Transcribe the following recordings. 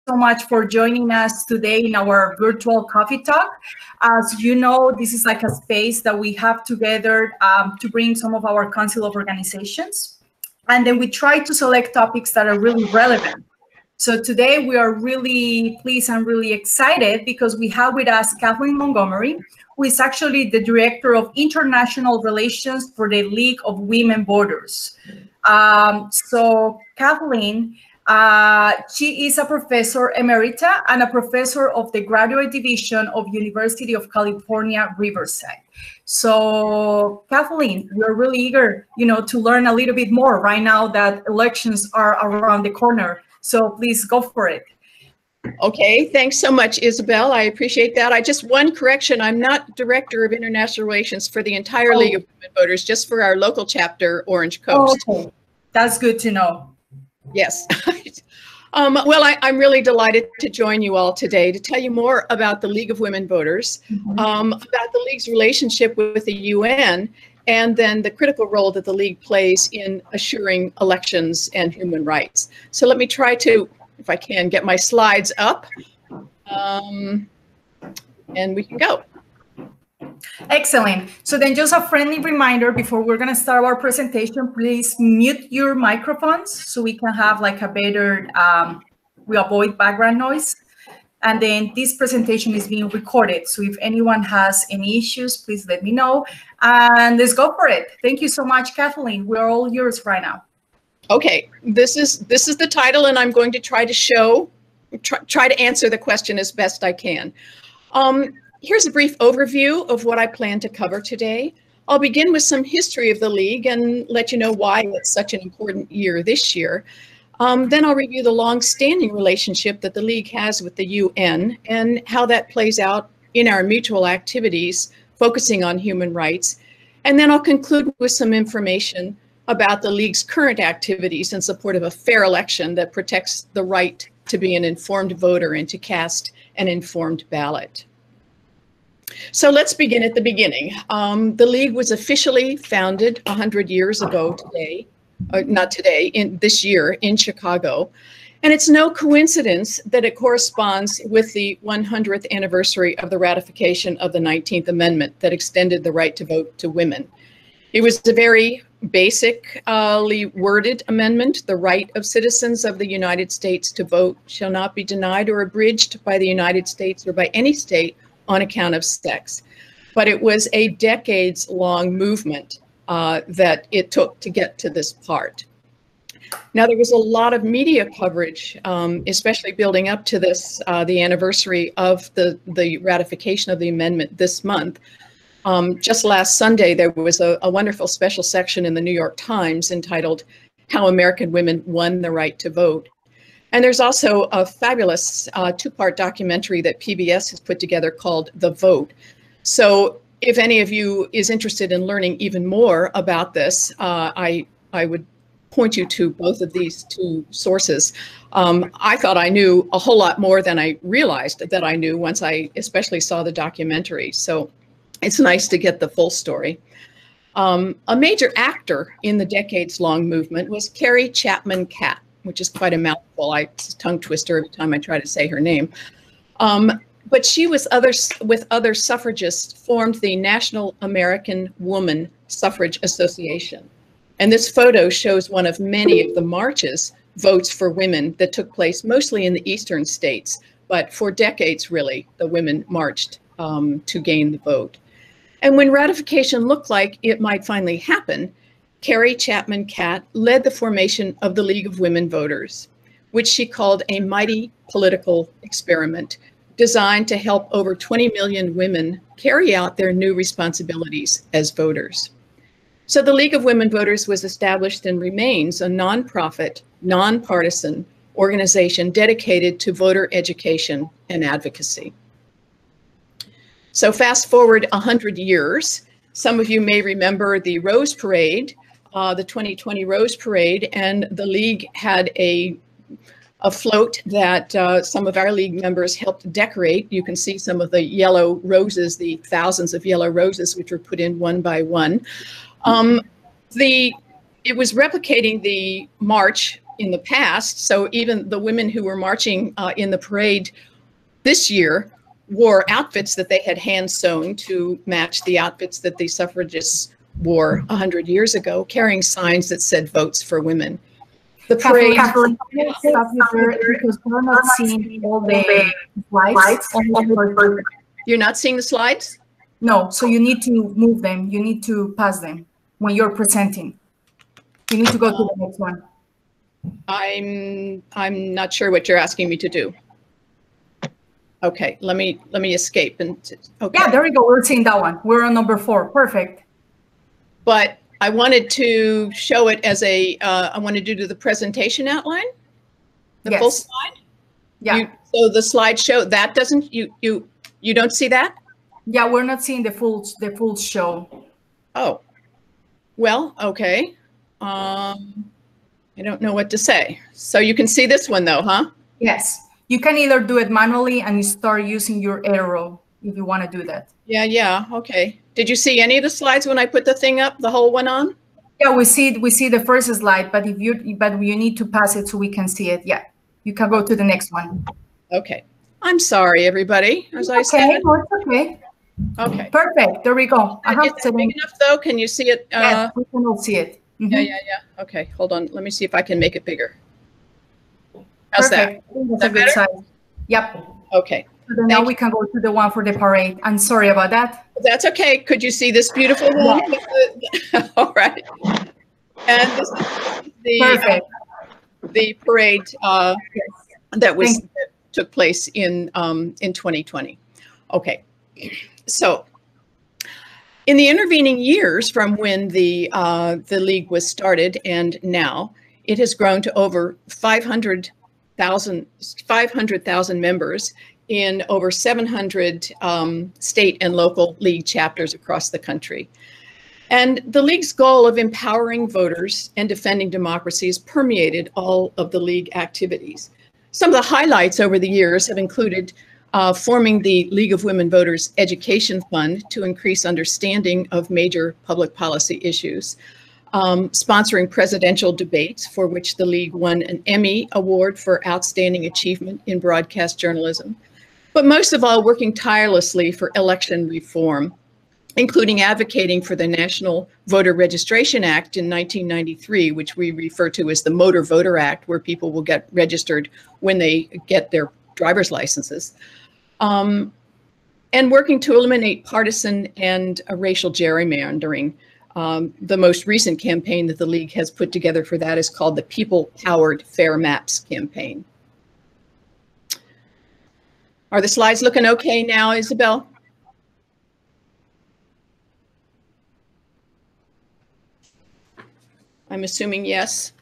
so much for joining us today in our virtual coffee talk. As you know, this is like a space that we have together to bring some of our council of organizations. And then we try to select topics that are really relevant. So today we are really pleased and really excited because we have with us Kathleen Montgomery, who is actually the Director of International Relations for the League of Women Voters. So Kathleen, she is a professor emerita and a professor of the Graduate Division of University of California, Riverside. So Kathleen, we're really eager, to learn a little bit more right now that elections are around the corner. So please go for it. Okay, thanks so much, Isabel. I appreciate that. One correction, I'm not Director of International Relations for the entire League of Women Voters, just for our local chapter, Orange Coast. Okay. That's good to know. Yes. Well, I'm really delighted to join you all today to tell you more about the League of Women Voters, about the League's relationship with the UN, and then the critical role that the League plays in assuring elections and human rights. So let me try to, if I can, get my slides up, and we can go. Excellent. So then just a friendly reminder before we're going to start our presentation, please mute your microphones so we can have like a better, we avoid background noise. And then this presentation is being recorded. So if anyone has any issues, please let me know. And let's go for it. Thank you so much, Kathleen. We're all yours right now. Okay, this is the title, and I'm going to try to answer the question as best I can. Here's a brief overview of what I plan to cover today. I'll begin with some history of the League and let you know why it's such an important year this year. Then I'll review the long-standing relationship that the League has with the UN and how that plays out in our mutual activities, focusing on human rights. And then I'll conclude with some information about the League's current activities in support of a fair election that protects the right to be an informed voter and to cast an informed ballot. So let's begin at the beginning. The League was officially founded 100 years ago today, not today, this year in Chicago. And it's no coincidence that it corresponds with the 100th anniversary of the ratification of the 19th Amendment that extended the right to vote to women. It was a very basically worded amendment. The right of citizens of the United States to vote shall not be denied or abridged by the United States or by any state on account of sex. But it was a decades-long movement that it took to get to this part. Now, there was a lot of media coverage, especially building up to this, the anniversary of the ratification of the amendment this month. Just last Sunday, there was a wonderful special section in the New York Times entitled "How American Women Won the Right to Vote." And there's also a fabulous two-part documentary that PBS has put together called The Vote. So if any of you is interested in learning even more about this, I would point you to both of these two sources. I thought I knew a whole lot more than I realized that I knew once I especially saw the documentary. So it's nice to get the full story. A major actor in the decades-long movement was Carrie Chapman Catt, which is quite a mouthful. It's a tongue twister every time I try to say her name. But she with other suffragists formed the National American Woman Suffrage Association. And this photo shows one of many of the marches, Votes for Women, that took place mostly in the eastern states. But for decades, really, the women marched to gain the vote. And when ratification looked like it might finally happen, Carrie Chapman Catt led the formation of the League of Women Voters, which she called a mighty political experiment designed to help over 20 million women carry out their new responsibilities as voters. So the League of Women Voters was established and remains a nonprofit, nonpartisan organization dedicated to voter education and advocacy. So fast forward 100 years, some of you may remember the Rose Parade, the 2020 Rose Parade, and the League had a float that some of our League members helped decorate. You can see some of the yellow roses, the thousands of yellow roses, which were put in one by one. It was replicating the march in the past. So even the women who were marching in the parade this year wore outfits that they had hand sewn to match the outfits that the suffragists wore 100 years ago, carrying signs that said "Votes for Women." The parade. Kathleen, stop you there because we're not seeing all the slides. You're not seeing the slides? No, so you need to move them. You need to pass them when you're presenting. You need to go to the next one. I'm not sure what you're asking me to do. Okay, let me escape and okay. Yeah, there we go. We're seeing that one. We're on number 4. Perfect. But I wanted to show it as a, I wanted to do the presentation outline, the full slide. Yeah. So the slideshow, that doesn't, you don't see that? Yeah, we're not seeing the full show. Oh, well, okay. I don't know what to say. So you can see this one though, huh? Yes. You can either do it manually and you start using your arrow if you want to do that. Yeah, okay. Did you see any of the slides when I put the thing up, the whole one on? Yeah, we see the first slide, but you need to pass it so we can see it. Yeah, you can go to the next one. Okay. I'm sorry, everybody. As I said. Okay, no, it's okay. Okay. Perfect. There we go. Is it big enough though? Can you see it? Yes, we can all see it. Yeah. Okay, hold on. Let me see if I can make it bigger. How's Perfect. that? That's a good size. Yep. Okay. So then now we can go to the one for the parade. I'm sorry about that. That's okay. Could you see this beautiful one? All right. And this is the parade that took place in 2020. Okay. So in the intervening years from when the league was started and now, it has grown to over 500,000 members in over 700 state and local league chapters across the country. And the league's goal of empowering voters and defending democracy has permeated all of the league activities. Some of the highlights over the years have included forming the League of Women Voters Education Fund to increase understanding of major public policy issues, sponsoring presidential debates for which the League won an Emmy Award for Outstanding Achievement in Broadcast Journalism, but most of all working tirelessly for election reform, including advocating for the National Voter Registration Act in 1993, which we refer to as the Motor Voter Act, where people will get registered when they get their driver's licenses, and working to eliminate partisan and racial gerrymandering. The most recent campaign that the League has put together for that is called the People-Powered Fair Maps campaign. Are the slides looking okay now, Isabel? I'm assuming yes.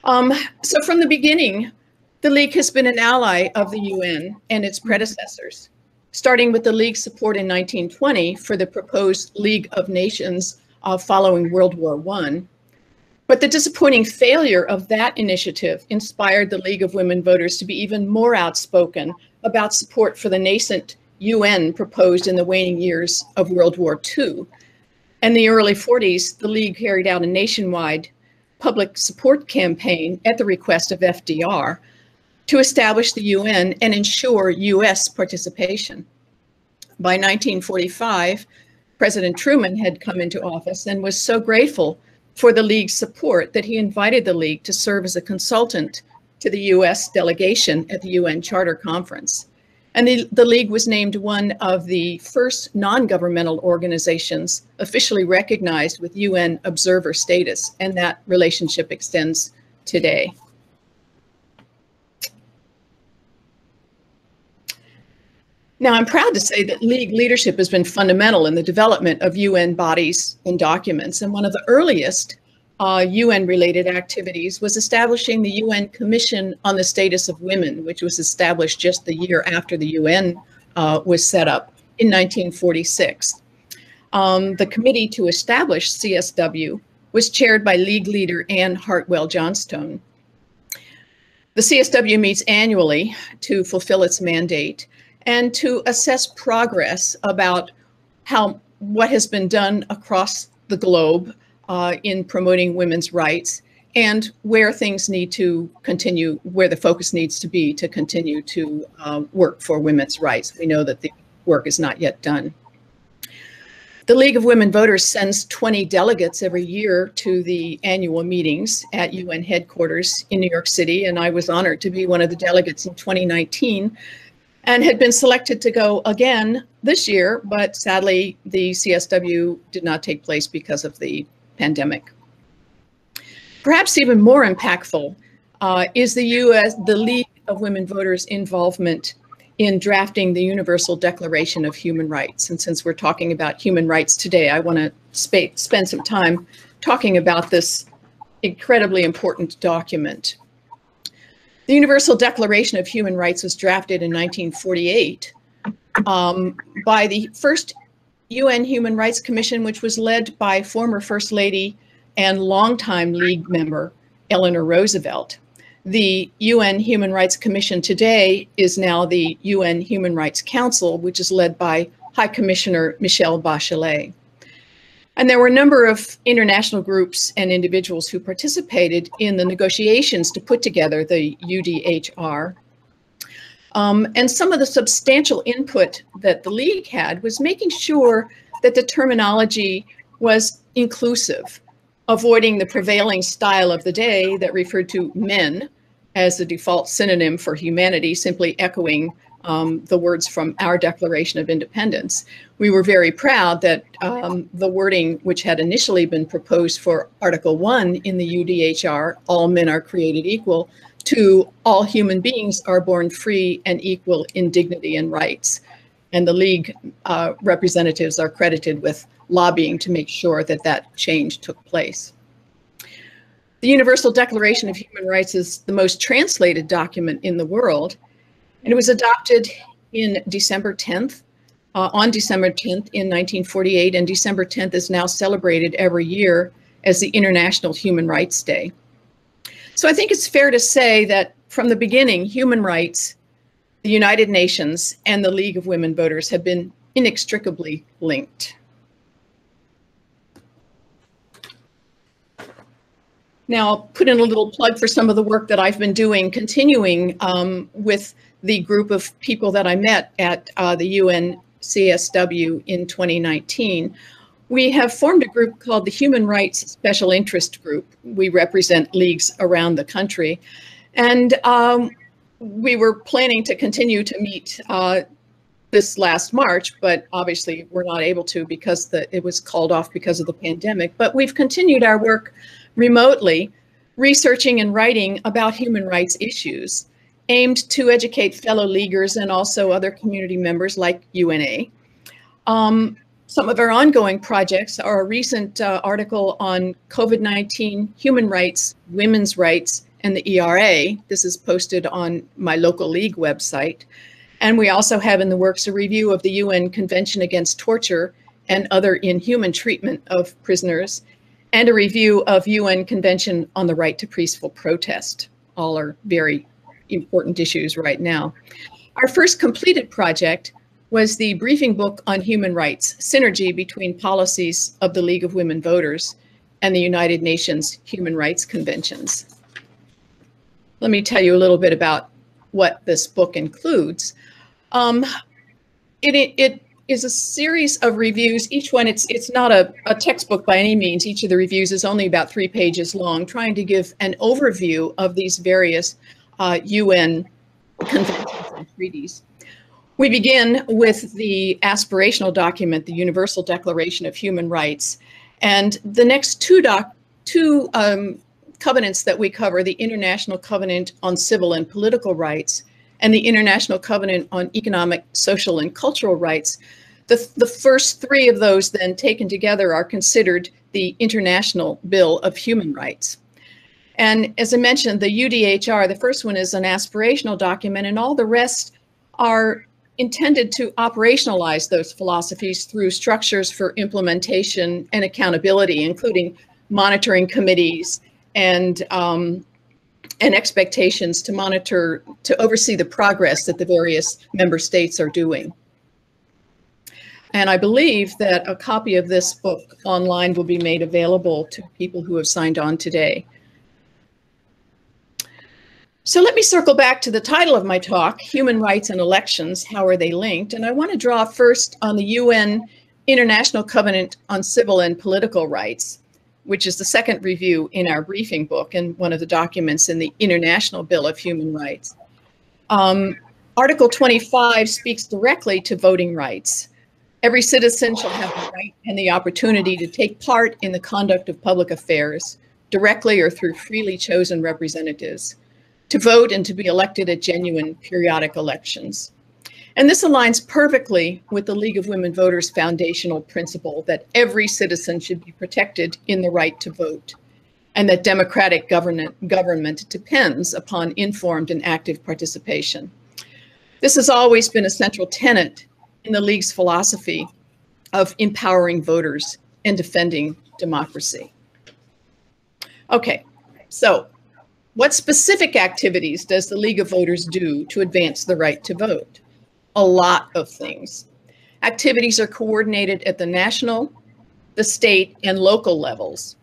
So from the beginning, the League has been an ally of the UN and its predecessors, starting with the League's support in 1920 for the proposed League of Nations following World War I. But the disappointing failure of that initiative inspired the League of Women Voters to be even more outspoken about support for the nascent UN proposed in the waning years of World War II. In the early 40s, the League carried out a nationwide public support campaign at the request of FDR to establish the UN and ensure US participation. By 1945, President Truman had come into office and was so grateful for the League's support that he invited the League to serve as a consultant to the US delegation at the UN Charter Conference. And the League was named one of the first non-governmental organizations officially recognized with UN observer status, and that relationship extends today. Now, I'm proud to say that League leadership has been fundamental in the development of UN bodies and documents. And one of the earliest UN-related activities was establishing the UN Commission on the Status of Women, which was established just the year after the UN was set up in 1946. The committee to establish CSW was chaired by League leader Anne Hartwell Johnstone. The CSW meets annually to fulfill its mandate and to assess progress about what has been done across the globe in promoting women's rights and where things need to continue, where the focus needs to be to continue to work for women's rights. We know that the work is not yet done. The League of Women Voters sends 20 delegates every year to the annual meetings at UN headquarters in New York City, and I was honored to be one of the delegates in 2019 and had been selected to go again this year, but sadly the CSW did not take place because of the pandemic. Perhaps even more impactful is the League of Women Voters' involvement in drafting the Universal Declaration of Human Rights. And since we're talking about human rights today, I want to spend some time talking about this incredibly important document. The Universal Declaration of Human Rights was drafted in 1948 by the first UN Human Rights Commission, which was led by former First Lady and longtime League member Eleanor Roosevelt. The UN Human Rights Commission today is now the UN Human Rights Council, which is led by High Commissioner Michelle Bachelet. And there were a number of international groups and individuals who participated in the negotiations to put together the UDHR. And some of the substantial input that the League had was making sure that the terminology was inclusive, avoiding the prevailing style of the day that referred to men as the default synonym for humanity, simply echoing the words from our Declaration of Independence. We were very proud that the wording which had initially been proposed for Article 1 in the UDHR, all men are created equal, to all human beings are born free and equal in dignity and rights. And the League representatives are credited with lobbying to make sure that that change took place. The Universal Declaration of Human Rights is the most translated document in the world, and it was adopted in December 10th, on December 10th in 1948, and December 10th is now celebrated every year as the International Human Rights Day. So I think it's fair to say that from the beginning, human rights, the United Nations, and the League of Women Voters have been inextricably linked. Now, I'll put in a little plug for some of the work that I've been doing, continuing with the group of people that I met at the UN CSW in 2019. We have formed a group called the Human Rights Special Interest Group. We represent leagues around the country. And we were planning to continue to meet this last March, but obviously we're not able to because it was called off because of the pandemic. But we've continued our work remotely, researching and writing about human rights issues, aimed to educate fellow leaguers and also other community members like UNA. Some of our ongoing projects are a recent article on COVID-19, human rights, women's rights, and the ERA. This is posted on my local league website. And we also have in the works a review of the UN Convention Against Torture and Other Inhuman Treatment of Prisoners, and a review of UN Convention on the Right to Peaceful Protest. All are very important issues right now. Our first completed project was the briefing book on human rights, synergy between policies of the League of Women Voters and the United Nations Human Rights Conventions. Let me tell you a little bit about what this book includes. It is a series of reviews. Each one, it's not a textbook by any means. Each of the reviews is only about 3 pages long, trying to give an overview of these various UN conventions and treaties. We begin with the aspirational document, the Universal Declaration of Human Rights. And the next two covenants that we cover, the International Covenant on Civil and Political Rights and the International Covenant on Economic, Social, and Cultural Rights, the first 3 of those then taken together are considered the International Bill of Human Rights. And as I mentioned, the UDHR, the first one is an aspirational document, and all the rest are intended to operationalize those philosophies through structures for implementation and accountability, including monitoring committees and expectations to monitor, to oversee the progress that the various member states are doing. And I believe that a copy of this book online will be made available to people who have signed on today. So let me circle back to the title of my talk, Human Rights and Elections, How Are They Linked? And I want to draw first on the UN International Covenant on Civil and Political Rights, which is the second review in our briefing book and one of the documents in the International Bill of Human Rights. Article 25 speaks directly to voting rights. Every citizen shall have the right and the opportunity to take part in the conduct of public affairs, directly or through freely chosen representatives, to vote and to be elected at genuine periodic elections. And this aligns perfectly with the League of Women Voters' foundational principle that every citizen should be protected in the right to vote, and that democratic government depends upon informed and active participation. This has always been a central tenet in the League's philosophy of empowering voters and defending democracy. Okay, so what specific activities does the League of Voters do to advance the right to vote? A lot of things. Activities are coordinated at the national, the state, and local levels.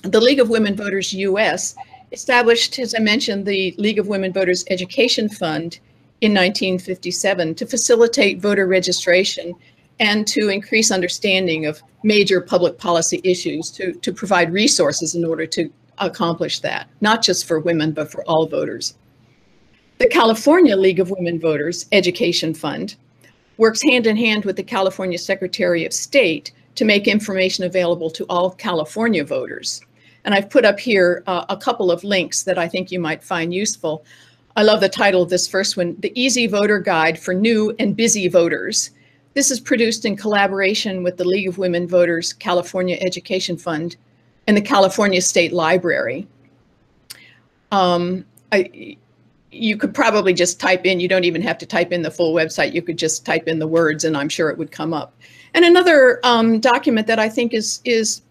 The League of Women Voters US established, as I mentioned, the League of Women Voters Education Fund in 1957 to facilitate voter registration and to increase understanding of major public policy issues, to provide resources in order to accomplish that, not just for women, but for all voters. The California League of Women Voters Education Fund works hand in hand with the California Secretary of State to make information available to all California voters. And I've put up here a couple of links that I think you might find useful. I love the title of this first one, The Easy Voter Guide for New and Busy Voters. This is produced in collaboration with the League of Women Voters California Education Fund and the California State Library. You could probably just type in, you don't even have to type in the full website, you could just type in the words and I'm sure it would come up. And another document that I think is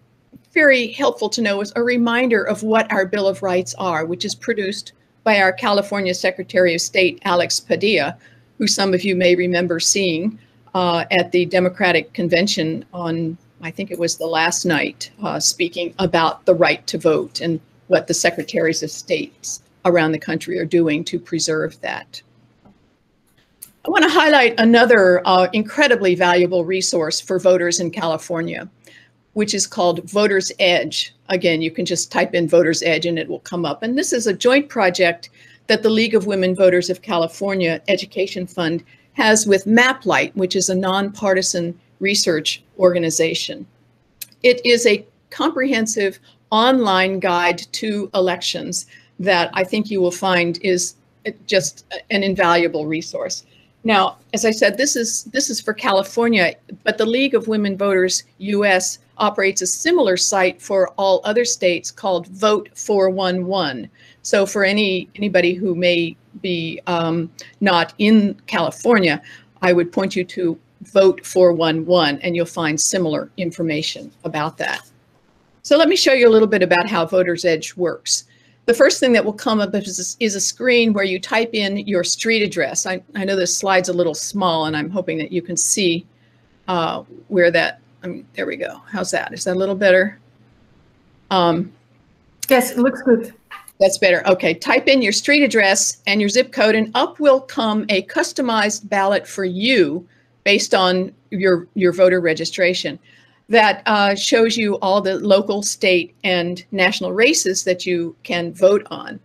very helpful to know is a reminder of what our Bill of Rights are, which is produced by our California Secretary of State, Alex Padilla, who some of you may remember seeing at the Democratic Convention on, I think it was the last night, speaking about the right to vote and what the Secretaries of State around the country are doing to preserve that. I want to highlight another incredibly valuable resource for voters in California, which is called Voter's Edge. Again, you can just type in Voter's Edge and it will come up. And this is a joint project that the League of Women Voters of California Education Fund has with MapLight, which is a nonpartisan research organization. It is a comprehensive online guide to elections that I think you will find is just an invaluable resource. Now, as I said, this is for California, but the League of Women Voters US operates a similar site for all other states called Vote 411. So for anybody who may be not in California, I would point you to Vote 411 and you'll find similar information about that. So let me show you a little bit about how Voter's Edge works. The first thing that will come up is a screen where you type in your street address. I know this slide's a little small and I'm hoping that you can see where that, there we go. How's that? Is that a little better? Yes, it looks good. That's better. Okay, type in your street address and your zip code and up will come a customized ballot for you based on your voter registration that shows you all the local, state, and national races that you can vote on.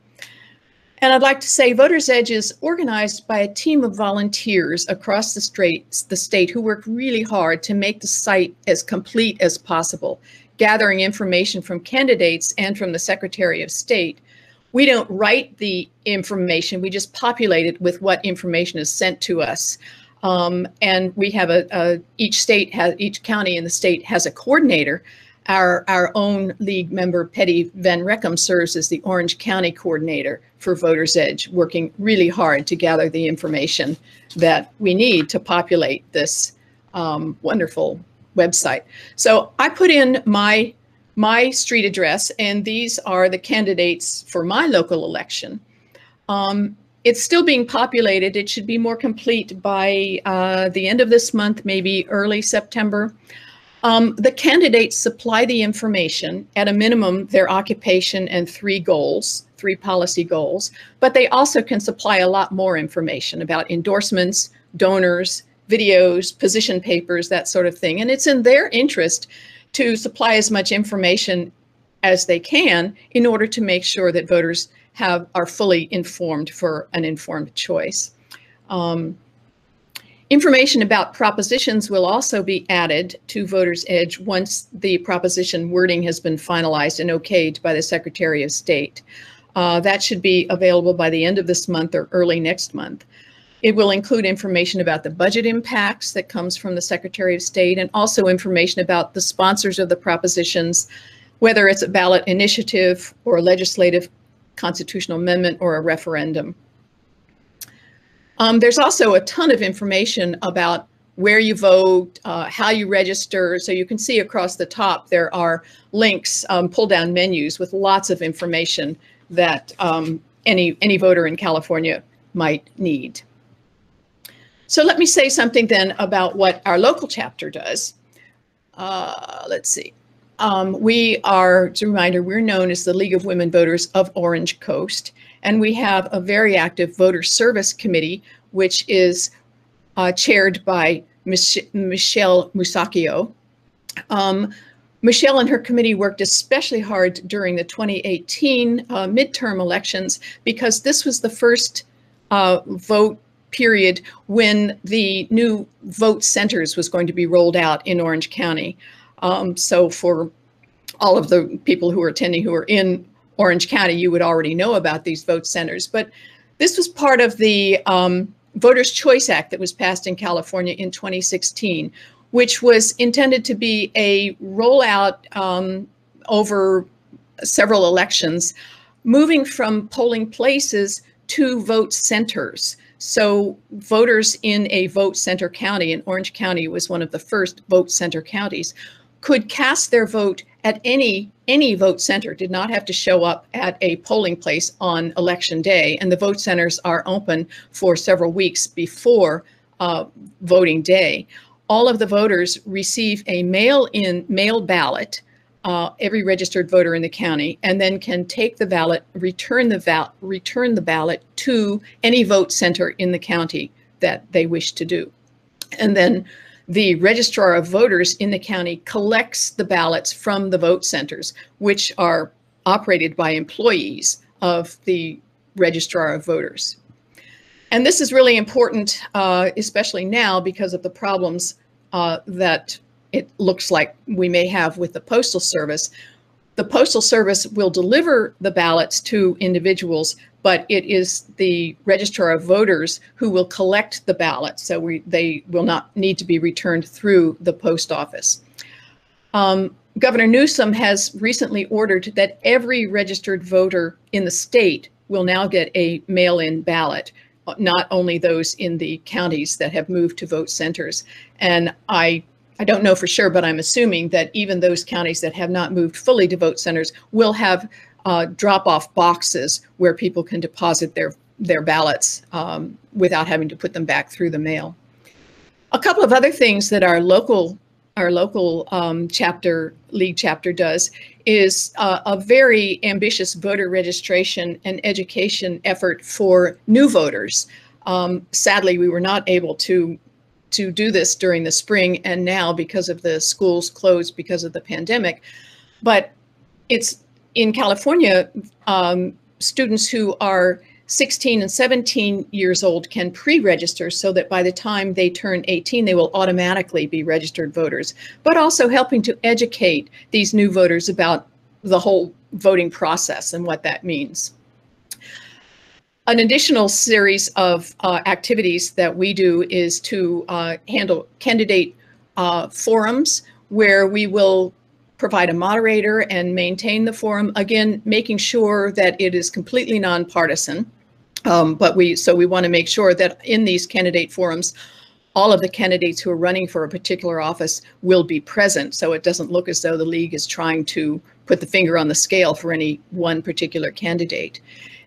And I'd like to say Voter's Edge is organized by a team of volunteers across the state who work really hard to make the site as complete as possible, gathering information from candidates and from the Secretary of State. We don't write the information, we just populate it with what information is sent to us. And we have each county in the state has a coordinator. Our own league member, Petty Van Reckham, serves as the Orange County coordinator for Voter's Edge, working really hard to gather the information that we need to populate this wonderful website. So I put in my street address, and these are the candidates for my local election. It's still being populated. It should be more complete by the end of this month, maybe early September. The candidates supply the information, at a minimum, their occupation and 3 policy goals, but they also can supply a lot more information about endorsements, donors, videos, position papers, that sort of thing. And it's in their interest to supply as much information as they can in order to make sure that voters are fully informed for an informed choice. Information about propositions will also be added to Voters Edge once the proposition wording has been finalized and okayed by the Secretary of State. That should be available by the end of this month or early next month. It will include information about the budget impacts that comes from the Secretary of State, and also information about the sponsors of the propositions, whether it's a ballot initiative or a legislative constitutional amendment or a referendum. There's also a ton of information about where you vote, how you register. So you can see across the top there are links, pull-down menus with lots of information that any voter in California might need. So let me say something then about what our local chapter does. Let's see. We are, as a reminder, we're known as the League of Women Voters of Orange Coast, and we have a very active voter service committee, which is chaired by Michelle Musacchio. Michelle and her committee worked especially hard during the 2018 midterm elections, because this was the first vote period when the new vote centers was going to be rolled out in Orange County. So for all of the people who are attending who are in Orange County, you would already know about these vote centers. But this was part of the Voters' Choice Act that was passed in California in 2016, which was intended to be a rollout over several elections, moving from polling places to vote centers. So voters in a vote center county, and Orange County was one of the first vote center counties, could cast their vote at any vote center, did not have to show up at a polling place on election day. And the vote centers are open for several weeks before voting day. All of the voters receive a mail ballot, every registered voter in the county, and then can take the ballot, return the ballot to any vote center in the county that they wish to do. And then the Registrar of Voters in the county collects the ballots from the vote centers, which are operated by employees of the Registrar of Voters. And this is really important, especially now, because of the problems that it looks like we may have with the Postal Service. The Postal Service will deliver the ballots to individuals, but it is the Registrar of Voters who will collect the ballots. So they will not need to be returned through the post office. Governor Newsom has recently ordered that every registered voter in the state will now get a mail-in ballot, not only those in the counties that have moved to vote centers. And I don't know for sure, but I'm assuming that even those counties that have not moved fully to vote centers will have drop-off boxes where people can deposit their ballots without having to put them back through the mail. A couple of other things that our local league chapter does is a very ambitious voter registration and education effort for new voters. Sadly, we were not able to do this during the spring and now because of the schools closed because of the pandemic. But it's in California, students who are 16 and 17 years old can pre-register so that by the time they turn 18, they will automatically be registered voters, but also helping to educate these new voters about the whole voting process and what that means. An additional series of activities that we do is to handle candidate forums where we will provide a moderator and maintain the forum, again, making sure that it is completely nonpartisan. But we want to make sure that in these candidate forums, all of the candidates who are running for a particular office will be present, so it doesn't look as though the league is trying to put the finger on the scale for any one particular candidate.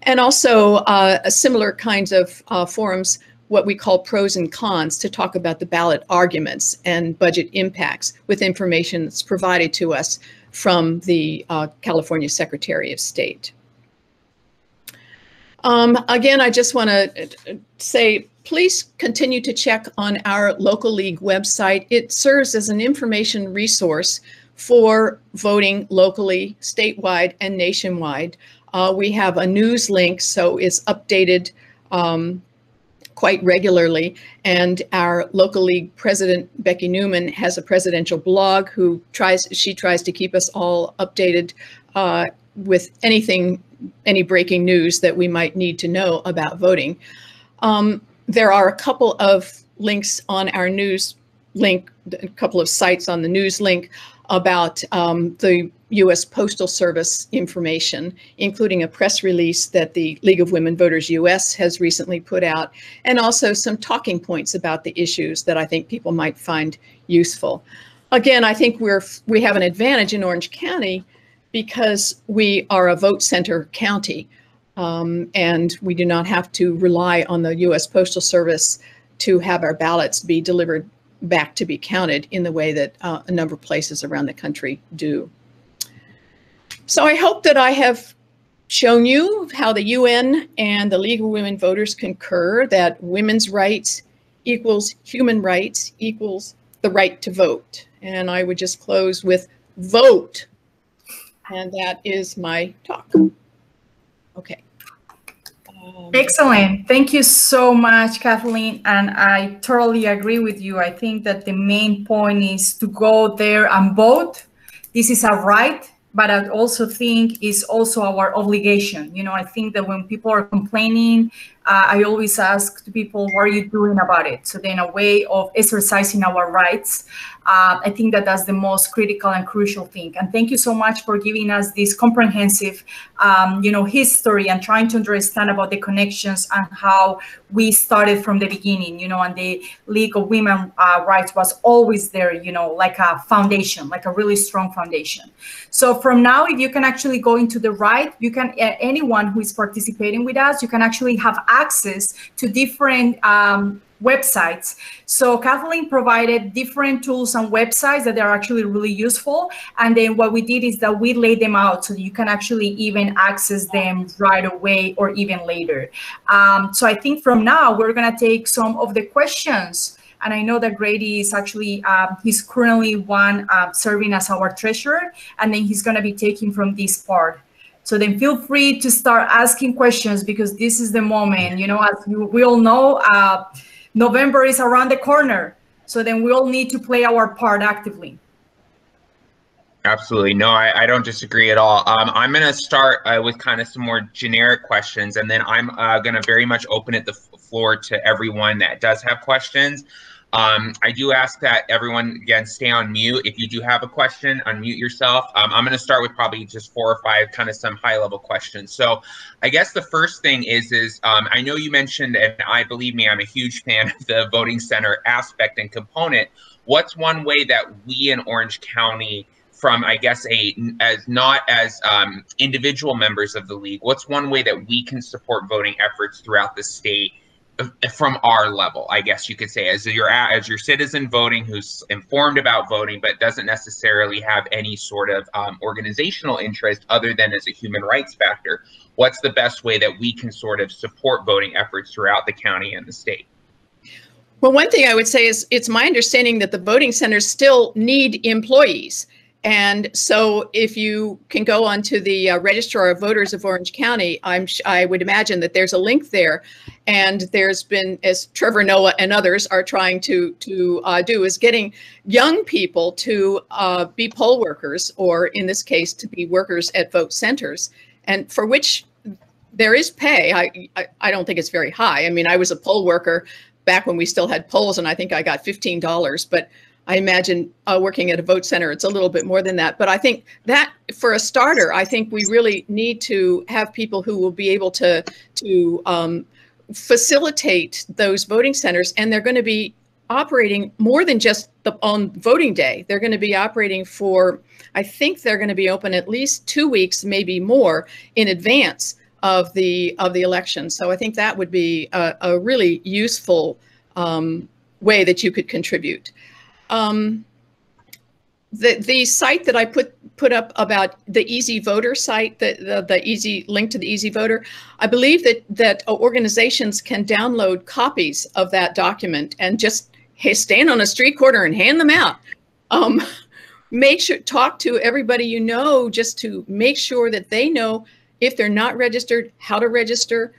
And also similar kinds of forums what we call pros and cons to talk about the ballot arguments and budget impacts with information that's provided to us from the California Secretary of State. Again, I just want to say, please continue to check on our local league website. It serves as an information resource for voting locally, statewide, and nationwide. We have a news link, so it's updated quite regularly. And our local league president, Becky Newman, has a presidential blog she tries to keep us all updated with any breaking news that we might need to know about voting. There are a couple of links on our news link, a couple of sites on the news link about the U.S. Postal Service information, including a press release that the League of Women Voters U.S. has recently put out, and also some talking points about the issues that I think people might find useful. Again, I think we have an advantage in Orange County because we are a vote center county, and we do not have to rely on the U.S. Postal Service to have our ballots be delivered back to be counted in the way that a number of places around the country do. So I hope that I have shown you how the UN and the League of Women Voters concur that women's rights equals human rights equals the right to vote. And I would just close with vote. And that is my talk. Okay. Excellent. Thank you so much, Kathleen. And I totally agree with you. I think that the main point is to go there and vote. This is a right, but I also think is also our obligation. You know, I think that when people are complaining, I always ask the people, what are you doing about it? So then a way of exercising our rights, I think that that's the most critical and crucial thing. And thank you so much for giving us this comprehensive, history and trying to understand about the connections and how we started from the beginning, and the League of Women Rights was always there, like a foundation, like a really strong foundation. So from now, if you can actually go into the right, you can, anyone who is participating with us, you can actually have access to different websites. So Kathleen provided different tools and websites that are actually really useful. And then what we did is that we laid them out so that you can actually even access them right away or even later. So I think from now, we're going to take some of the questions. And I know that Grady is actually, he's currently serving as our treasurer, and then he's going to be taking from this part. So then feel free to start asking questions because this is the moment, as we all know, November is around the corner. So then we all need to play our part actively. Absolutely. No, I don't disagree at all. I'm going to start with kind of some more generic questions, and then I'm going to very much open the floor to everyone that does have questions. I do ask that everyone, again, stay on mute. If you do have a question, unmute yourself. I'm going to start with probably just 4 or 5 kind of some high-level questions. So I guess the first thing is I know you mentioned, and believe me, I'm a huge fan of the voting center aspect and component. What's one way that we in Orange County, from, I guess, not as individual members of the league, what's one way that we can support voting efforts throughout the state from our level, I guess you could say, as your citizen voting who's informed about voting but doesn't necessarily have any sort of organizational interest other than as a human rights factor? What's the best way that we can sort of support voting efforts throughout the county and the state? Well, one thing I would say is it's my understanding that the voting centers still need employees. And so if you can go onto the Registrar of Voters of Orange County, I would imagine that there's a link there. And there's been, as Trevor Noah and others are trying to do, is getting young people to be poll workers, or in this case, to be workers at vote centers, and for which there is pay. I don't think it's very high. I mean, I was a poll worker back when we still had polls, and I think I got $15, but I imagine working at a vote center, it's a little bit more than that. But I think that for a starter, I think we really need to have people who will be able to facilitate those voting centers. And they're going to be operating more than just on voting day. They're going to be operating for, I think they're going to be open at least 2 weeks, maybe more, in advance of the election. So I think that would be a really useful way that you could contribute. The site that I put up about the Easy Voter site, the easy link to the Easy Voter, I believe that organizations can download copies of that document and just stand on a street corner and hand them out. Make sure, talk to everybody you know, just to make sure that they know if they're not registered, how to register.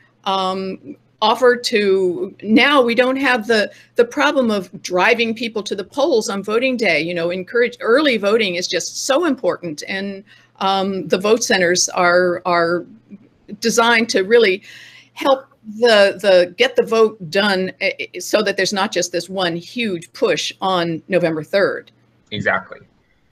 Offer to, now we don't have the problem of driving people to the polls on voting day. You know, encourage early voting is just so important, and the vote centers are designed to really help get the vote done, so that there's not just this one huge push on November 3rd. Exactly.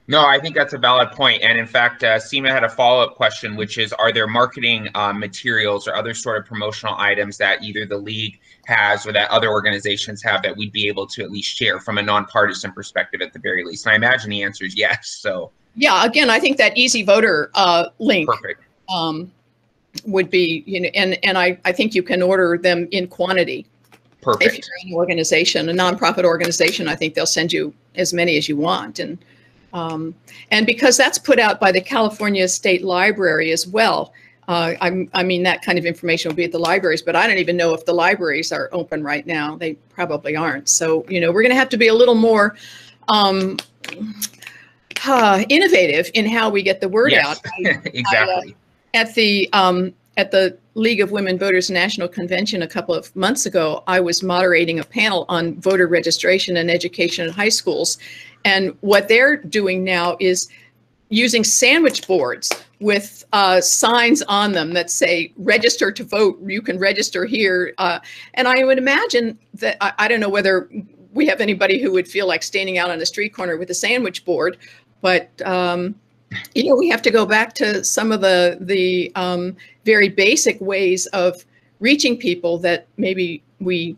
No, I think that's a valid point. And in fact, Seema had a follow-up question, which is, are there marketing materials or other sort of promotional items that either the League has or that other organizations have that we'd be able to at least share from a nonpartisan perspective at the very least? And I imagine the answer is yes. So yeah, again, I think that Easy Voter link perfect. Would be, you know, and I think you can order them in quantity. Perfect. If you're an organization, a nonprofit organization, I think they'll send you as many as you want. And because that's put out by the California State Library as well, I mean, that kind of information will be at the libraries, but I don't even know if the libraries are open right now. They probably aren't. So, you know, we're going to have to be a little more innovative in how we get the word out. Exactly. At the League of Women Voters National Convention a couple of months ago, I was moderating a panel on voter registration and education in high schools. And what they're doing now is using sandwich boards with signs on them that say, register to vote, you can register here. And I would imagine that, I don't know whether we have anybody who would feel like standing out on a street corner with a sandwich board, but you know, we have to go back to some of the very basic ways of reaching people that maybe we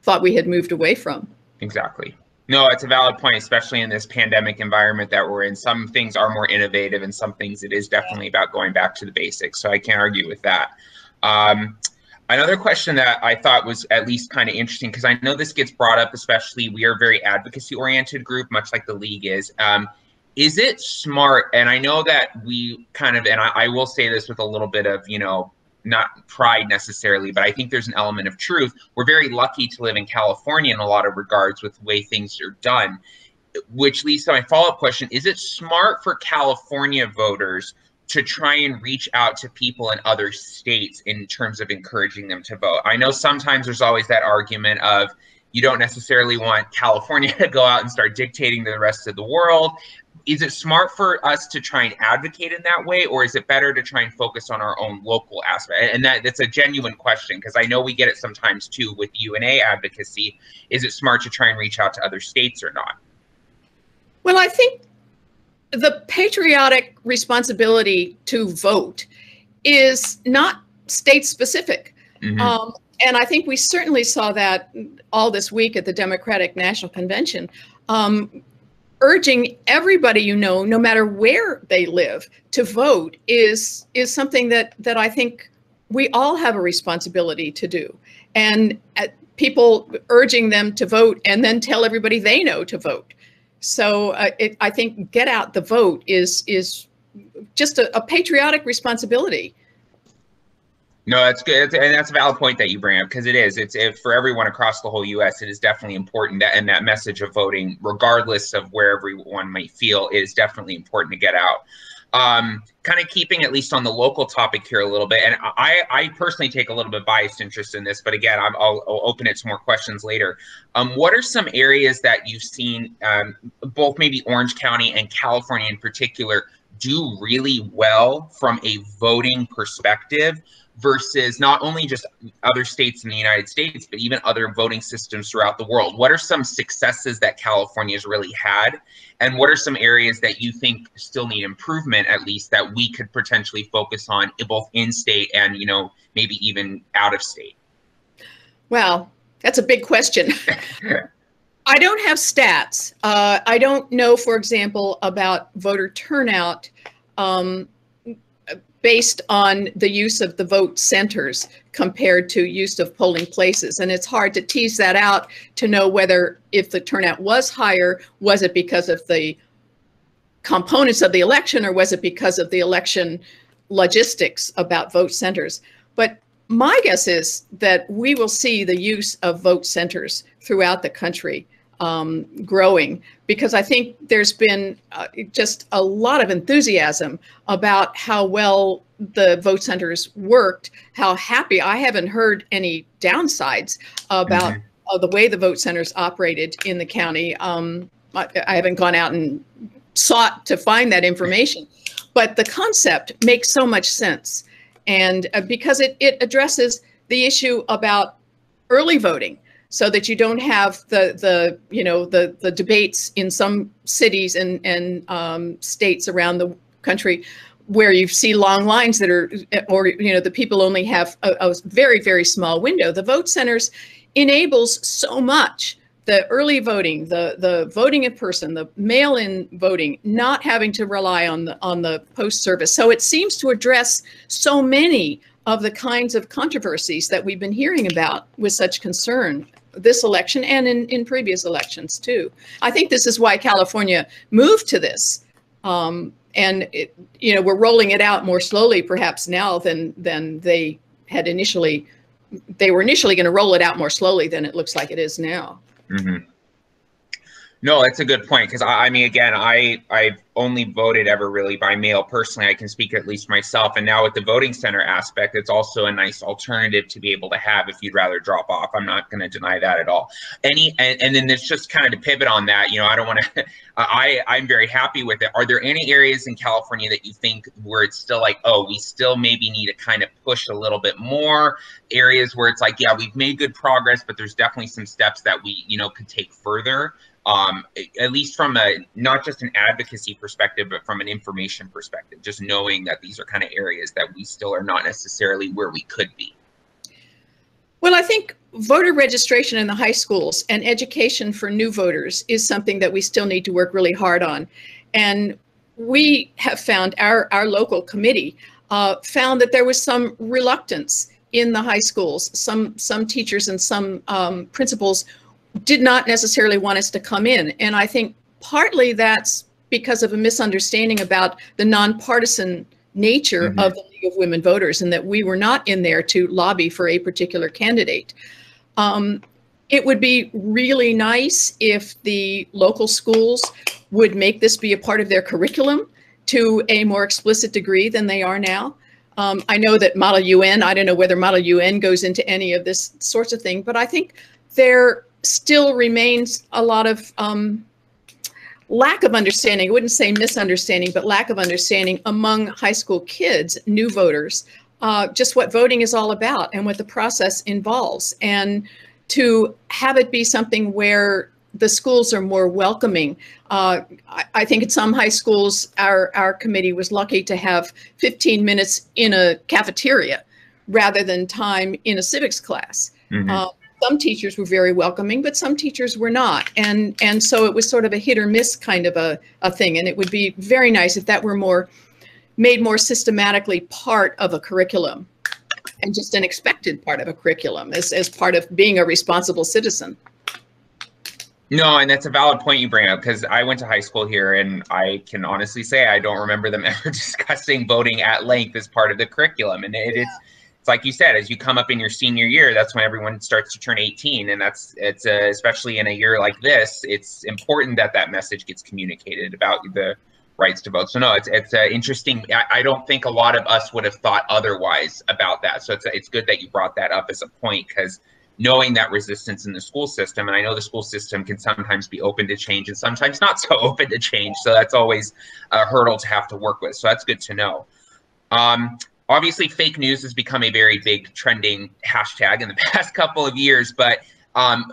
thought we had moved away from. Exactly. No, it's a valid point, especially in this pandemic environment that we're in. Some things are more innovative, and some things it is definitely about going back to the basics. So I can't argue with that. Another question that I thought was at least kind of interesting, because I know this gets brought up, especially we are a very advocacy-oriented group, much like the League is. Is it smart, and I know that we kind of, and I will say this with a little bit of, you know, not pride necessarily, but I think there's an element of truth. We're very lucky to live in California in a lot of regards with the way things are done, which leads to my follow-up question. Is it smart for California voters to try and reach out to people in other states in terms of encouraging them to vote? I know sometimes there's always that argument of, you don't necessarily want California to go out and start dictating to the rest of the world. Is it smart for us to try and advocate in that way, or is it better to try and focus on our own local aspect? And that's a genuine question, because I know we get it sometimes too with UNA advocacy. Is it smart to try and reach out to other states or not? Well, I think the patriotic responsibility to vote is not state specific. Mm-hmm. And I think we certainly saw that all this week at the Democratic National Convention, urging everybody, you know, no matter where they live, to vote is something that I think we all have a responsibility to do. And people urging them to vote and then tell everybody they know to vote. So I think get out the vote is just a patriotic responsibility. No, that's good, and that's a valid point that you bring up, because it's for everyone across the whole U.S. It is definitely important that, and that message of voting, regardless of where everyone might feel, is definitely important to get out. Kind of keeping at least on the local topic here a little bit, and I personally take a little bit biased interest in this, but again, I'll open it to more questions later. What are some areas that you've seen, both maybe Orange County and California in particular, do really well from a voting perspective, versus not only just other states in the United States, but even other voting systems throughout the world? What are some successes that California's really had? And what are some areas that you think still need improvement, at least, that we could potentially focus on both in state and, you know, maybe even out of state? Well, that's a big question. I don't have stats. I don't know, for example, about voter turnout based on the use of the vote centers compared to use of polling places. And it's hard to tease that out to know whether, if the turnout was higher, was it because of the components of the election, or was it because of the election logistics about vote centers? But my guess is that we will see the use of vote centers throughout the country growing, because I think there's been just a lot of enthusiasm about how well the vote centers worked, how happy. I haven't heard any downsides about the way the vote centers operated in the county. I haven't gone out and sought to find that information, but the concept makes so much sense. And because it addresses the issue about early voting, so that you don't have the debates in some cities and states around the country where you see long lines that are, or the people only have a very, very small window. The vote centers enables so much. The early voting, the voting in person, the mail-in voting, not having to rely on the post service. So it seems to address so many of the kinds of controversies that we've been hearing about with such concern this election and in previous elections too. I think this is why California moved to this. And we're rolling it out more slowly perhaps now than they had initially. They were initially going to roll it out more slowly than it looks like it is now. Mm-hmm. No, that's a good point, because I mean, again, I've only voted ever really by mail personally. I can speak at least myself, and now with the voting center aspect, it's also a nice alternative to be able to have if you'd rather drop off. I'm not going to deny that at all. And then it's just kind of to pivot on that. I don't want to. I'm very happy with it. Are there any areas in California that you think where it's still like, oh, we still maybe need to kind of push a little bit more? Areas where it's like, yeah, we've made good progress, but there's definitely some steps that we could take further. At least from not just an advocacy perspective, but from an information perspective, just knowing that these are kind of areas that we still are not necessarily where we could be. Well, I think voter registration in the high schools and education for new voters is something that we still need to work really hard on. And we have found, our local committee found that there was some reluctance in the high schools. Some teachers and some principals did not necessarily want us to come in. And I think partly that's because of a misunderstanding about the nonpartisan nature of the League of Women Voters, and that we were not in there to lobby for a particular candidate. It would be really nice if the local schools would make this be a part of their curriculum to a more explicit degree than they are now. I know that Model UN, I don't know whether Model UN goes into any of this sorts of thing, but I think there still remains a lot of lack of understanding. I wouldn't say misunderstanding, but lack of understanding among high school kids, new voters, just what voting is all about and what the process involves. And to have it be something where the schools are more welcoming. I think at some high schools, our committee was lucky to have 15 minutes in a cafeteria rather than time in a civics class. Some teachers were very welcoming, but some teachers were not. And so it was sort of a hit or miss kind of a thing. And it would be very nice if that were made more systematically part of a curriculum, and just an expected part of a curriculum as part of being a responsible citizen. No, and that's a valid point you bring up, because I went to high school here, and I can honestly say I don't remember them ever discussing voting at length as part of the curriculum. And it's like you said, as you come up in your senior year, that's when everyone starts to turn 18, and it's especially in a year like this, it's important that that message gets communicated about the rights to vote. So no, it's interesting. I don't think a lot of us would have thought otherwise about that. So it's good that you brought that up as a point, because knowing that resistance in the school system, and I know the school system can sometimes be open to change and sometimes not so open to change. So that's always a hurdle to have to work with. So that's good to know. Obviously, fake news has become a very big trending hashtag in the past couple of years, but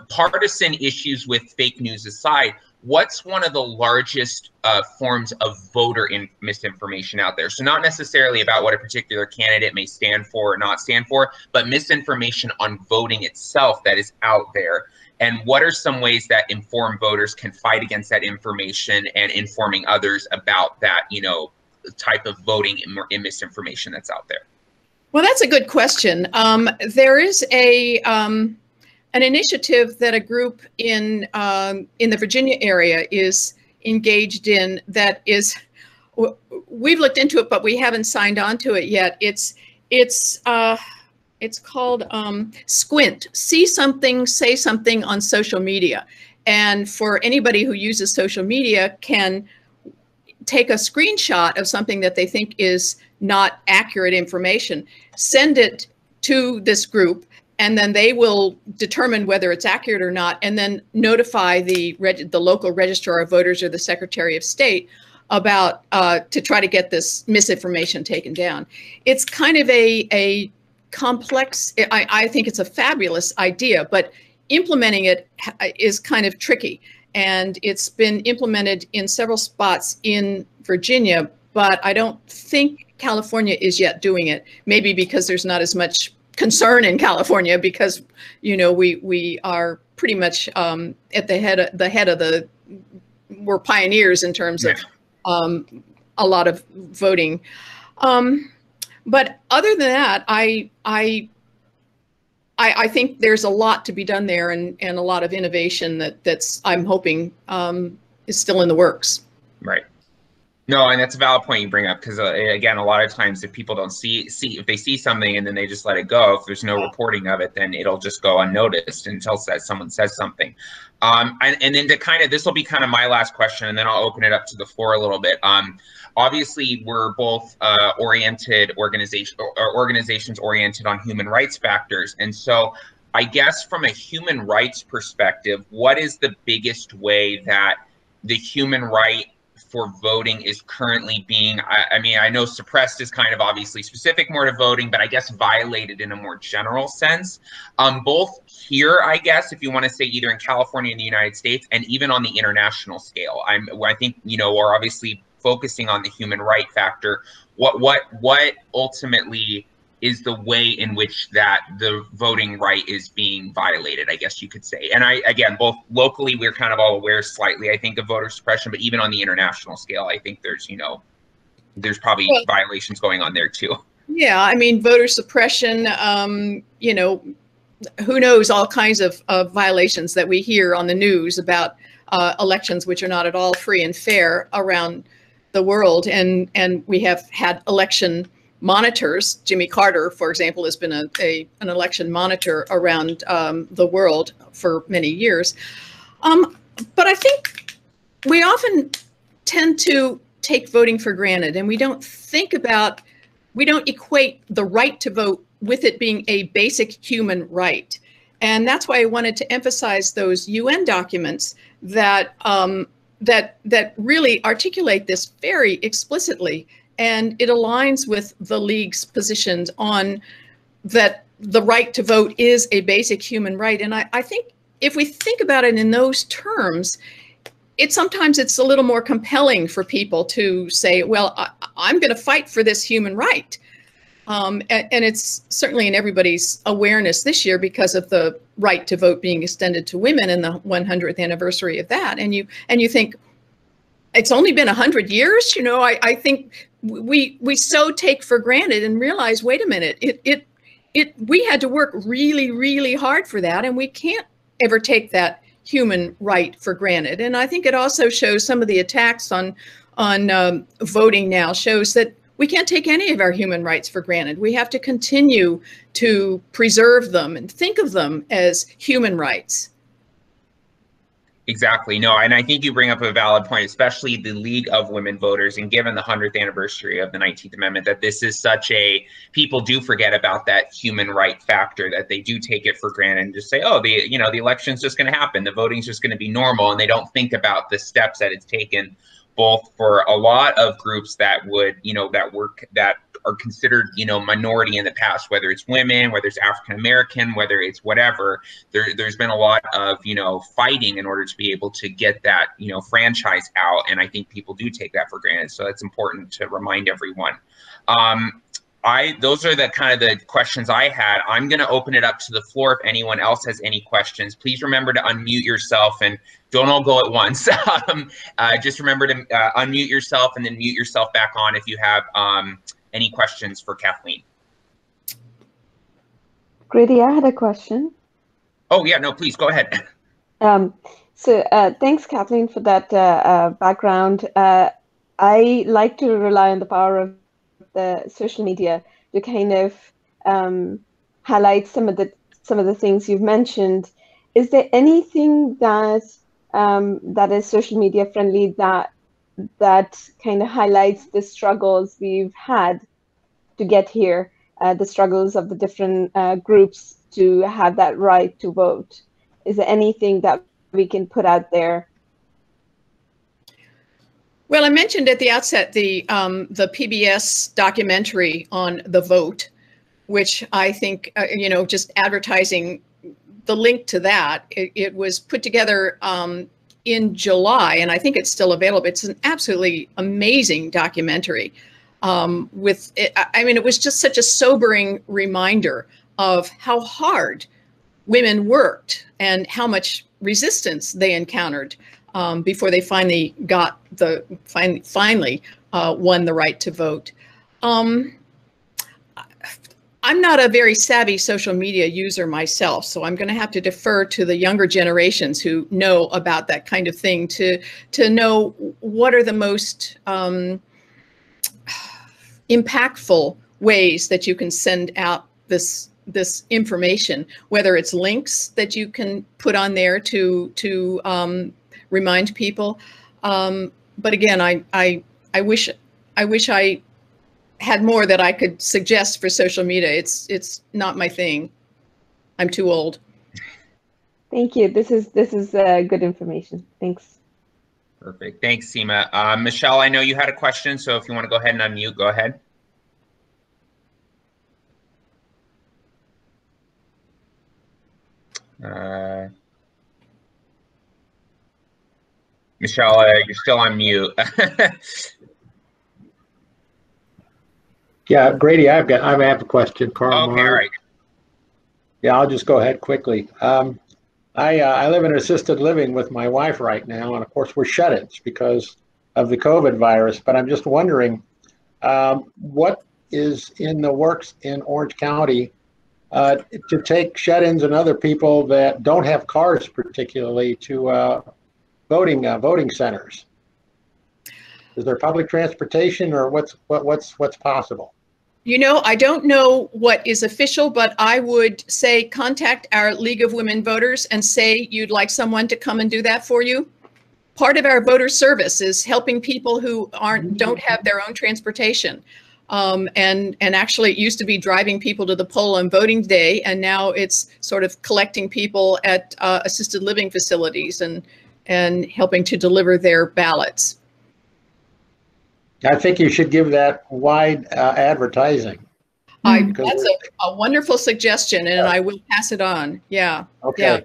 partisan issues with fake news aside, what's one of the largest forms of voter misinformation out there? So not necessarily about what a particular candidate may stand for or not stand for, but misinformation on voting itself that is out there. And what are some ways that informed voters can fight against that information and informing others about that, type of voting and misinformation that's out there? Well, that's a good question. There is an initiative that a group in the Virginia area is engaged in that is, we've looked into it, but we haven't signed on to it yet. It's called Squint, See Something, Say Something on social media. And for anybody who uses social media can take a screenshot of something that they think is not accurate information, send it to this group, and then they will determine whether it's accurate or not, and then notify the local registrar of voters or the Secretary of State about to try to get this misinformation taken down. It's kind of a complex, I think it's a fabulous idea, but implementing it is kind of tricky. And it's been implemented in several spots in Virginia, but I don't think California is yet doing it. Maybe because there's not as much concern in California, because, you know, we are pretty much at the head of the, we're pioneers in terms of a lot of voting. But other than that, I think there's a lot to be done there, and a lot of innovation that's I'm hoping is still in the works. Right. No, and that's a valid point you bring up, because again, a lot of times if people don't see if they see something and then they just let it go, if there's no reporting of it, then it'll just go unnoticed until someone says something. And then to kind of, this will be kind of my last question, and then I'll open it up to the floor a little bit. Obviously, we're both organizations oriented on human rights factors. And so I guess from a human rights perspective, what is the biggest way that the human right for voting is currently being, I mean, I know suppressed is kind of obviously specific more to voting, but I guess violated in a more general sense, both here, I guess, if you want to say either in California and the United States, and even on the international scale. I think, you know, we're obviously focusing on the human right factor. What ultimately is the way in which that the voting right is being violated, I guess you could say. And again, both locally, we're kind of all aware slightly, I think, of voter suppression, but even on the international scale, I think there's, you know, there's probably violations going on there too. Yeah, I mean, voter suppression, you know, who knows, all kinds of violations that we hear on the news about elections, which are not at all free and fair around the world. And we have had election monitors. Jimmy Carter, for example, has been an election monitor around the world for many years. But I think we often tend to take voting for granted, and we don't equate the right to vote with it being a basic human right. And that's why I wanted to emphasize those UN documents that that really articulate this very explicitly. And it aligns with the League's positions on that the right to vote is a basic human right. And I think if we think about it in those terms, sometimes it's a little more compelling for people to say, well, I'm going to fight for this human right. And it's certainly in everybody's awareness this year because of the right to vote being extended to women and the 100th anniversary of that. And you think, it's only been 100 years, you know. I think we so take for granted and realize, wait a minute, we had to work really, really hard for that, and we can't ever take that human right for granted. And I think it also shows some of the attacks on voting now shows that we can't take any of our human rights for granted. We have to continue to preserve them and think of them as human rights. Exactly. No, and I think you bring up a valid point, especially the League of Women Voters, and given the 100th anniversary of the 19th Amendment, that this is such people do forget about that human right factor, that they do take it for granted and just say, oh, the election's just going to happen, the voting's just going to be normal, and they don't think about the steps that it's taken, both for a lot of groups that would, that are considered, minority in the past, whether it's women, whether it's African American, whether it's whatever. There's been a lot of, fighting in order to be able to get that, franchise out. And I think people do take that for granted. So it's important to remind everyone. those are the kind of the questions I had. I'm going to open it up to the floor if anyone else has any questions. Please remember to unmute yourself and don't all go at once. Just remember to unmute yourself and then mute yourself back on if you have any questions for Kathleen. Grady, I had a question. Oh, yeah, no, please go ahead. Thanks, Kathleen, for that background. I like to rely on the power of the social media to kind of highlight some of the things you've mentioned. Is there anything that that is social media friendly that kind of highlights the struggles we've had to get here, the struggles of the different groups to have that right to vote? Is there anything that we can put out there? Well, I mentioned at the outset the PBS documentary on the vote, which I think, just advertising the link to that. It was put together in July, and I think it's still available. It's an absolutely amazing documentary. It was just such a sobering reminder of how hard women worked and how much resistance they encountered before they finally won the right to vote. I'm not a very savvy social media user myself, so I'm going to have to defer to the younger generations who know about that kind of thing to know what are the most impactful ways that you can send out this information, whether it's links that you can put on there to remind people. But again, I wish I had more that I could suggest for social media. It's not my thing. I'm too old. Thank you. This is good information. Thanks. Perfect. Thanks, Seema. Michelle, I know you had a question, so if you want to go ahead and unmute, go ahead. Michelle, you're still on mute. Yeah, Grady, I have a question. Carl. Okay, all right. Yeah, I'll just go ahead quickly. I live in assisted living with my wife right now, and of course we're shut-ins because of the COVID virus. But I'm just wondering, what is in the works in Orange County to take shut-ins and other people that don't have cars, particularly, to voting centers? Is there public transportation, or what's possible? I don't know what is official, but I would say contact our League of Women Voters and say you'd like someone to come and do that for you. Part of our voter service is helping people who don't have their own transportation. And actually it used to be driving people to the poll on voting day, and now it's sort of collecting people at assisted living facilities and helping to deliver their ballots. I think you should give that wide advertising. That's a wonderful suggestion, and I will pass it on. Yeah. Okay. Yeah.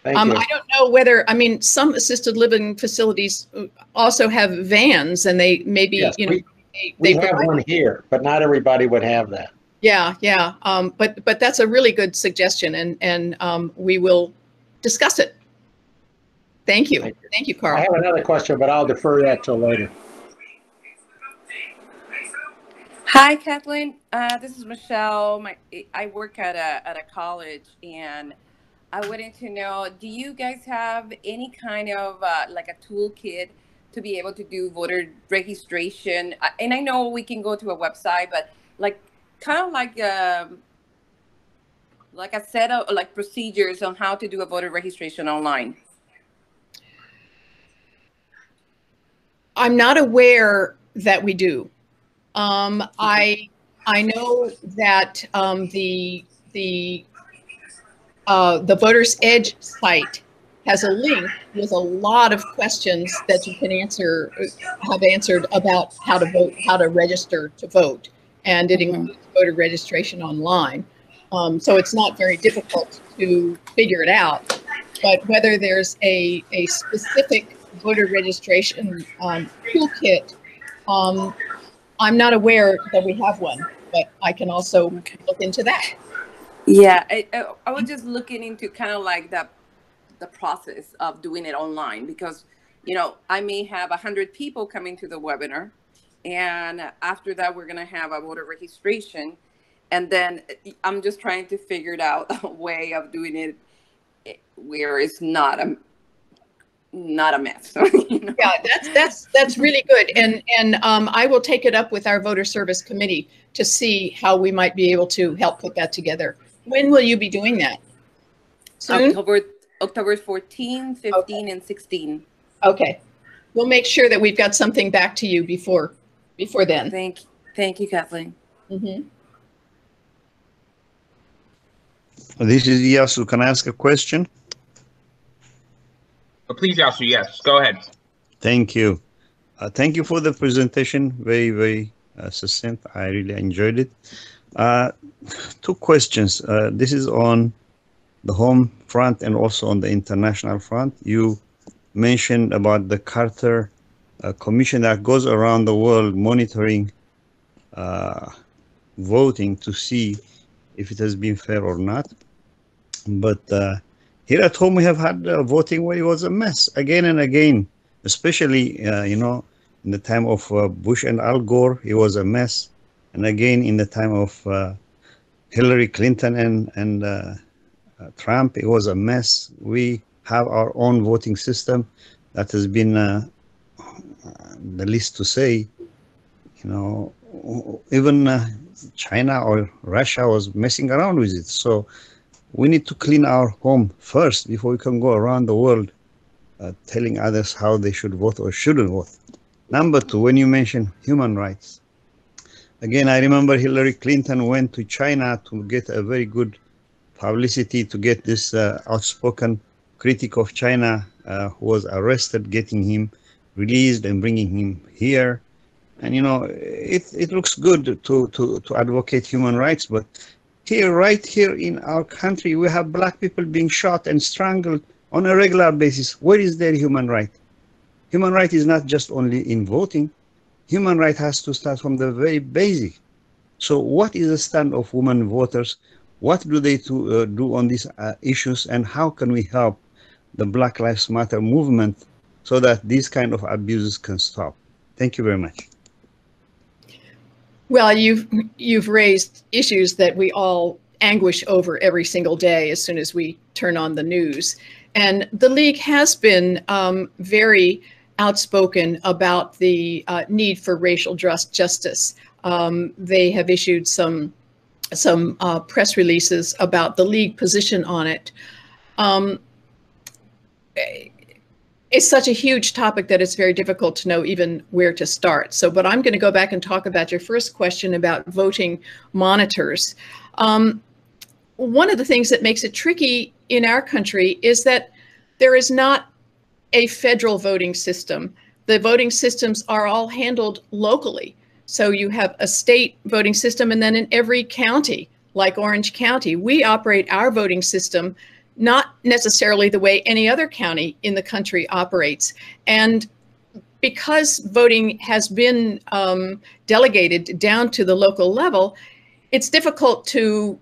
Thank you. I don't know whether, some assisted living facilities also have vans, and they maybe, yes, they have one here, but not everybody would have that. Yeah, yeah. But that's a really good suggestion, and we will discuss it. Thank you. Thank you, Carl. I have another question, but I'll defer that till later. Hi, Kathleen. This is Michelle. I work at a college, and I wanted to know, do you guys have any kind of like a toolkit to be able to do voter registration? And I know we can go to a website, but kind of like a set of procedures on how to do a voter registration online. I'm not aware that we do. I know that the Voters Edge site has a link with a lot of questions that you can have answered about how to vote, how to register to vote, and it includes voter registration online. So it's not very difficult to figure it out. But whether there's a specific voter registration toolkit, I'm not aware that we have one, but I can also look into that. Yeah, I was just looking into kind of like the process of doing it online, because, you know, I may have 100 people coming to the webinar, and after that we're going to have a voter registration, and then I'm just trying to figure out a way of doing it where it's not a mess. You know? Yeah, that's really good, and I will take it up with our voter service committee to see how we might be able to help put that together. When will you be doing that? Soon? October 14, 15, okay. And 16. Okay, we'll make sure that we've got something back to you before then. Thank you, Kathleen. Mm-hmm. This is Yasu. Can I ask a question? Please, Yasu, yes, go ahead. Thank you. Thank you for the presentation. Very, very succinct. I really enjoyed it. Two questions. This is on the home front and also on the international front. You mentioned about the Carter Commission that goes around the world monitoring voting to see if it has been fair or not. But here at home, we have had voting where it was a mess again and again, especially, you know, in the time of Bush and Al Gore, it was a mess. And again, in the time of Hillary Clinton and Trump, it was a mess. We have our own voting system that has been, the least to say, you know, even China or Russia was messing around with it. So we need to clean our home first before we can go around the world telling others how they should vote or shouldn't vote. Number two, when you mention human rights, again, I remember Hillary Clinton went to China to get a very good publicity, to get this outspoken critic of China who was arrested, getting him released and bringing him here. And, you know, it looks good to advocate human rights, but here, right here in our country, we have black people being shot and strangled on a regular basis. Where is their human right? Human right is not just only in voting. Human right has to start from the very basic. So what is the stand of women voters? What do they do on these issues? And how can we help the Black Lives Matter movement so that these kind of abuses can stop? Thank you very much. Well, you've raised issues that we all anguish over every single day as soon as we turn on the news. And the League has been very outspoken about the need for racial justice. They have issued some press releases about the League position on it. It's such a huge topic that it's very difficult to know even where to start. So, but I'm going to go back and talk about your first question about voting monitors. One of the things that makes it tricky in our country is that there is not a federal voting system. The voting systems are all handled locally. So you have a state voting system, and then in every county, like Orange County, we operate our voting system not necessarily the way any other county in the country operates. And because voting has been delegated down to the local level, it's difficult to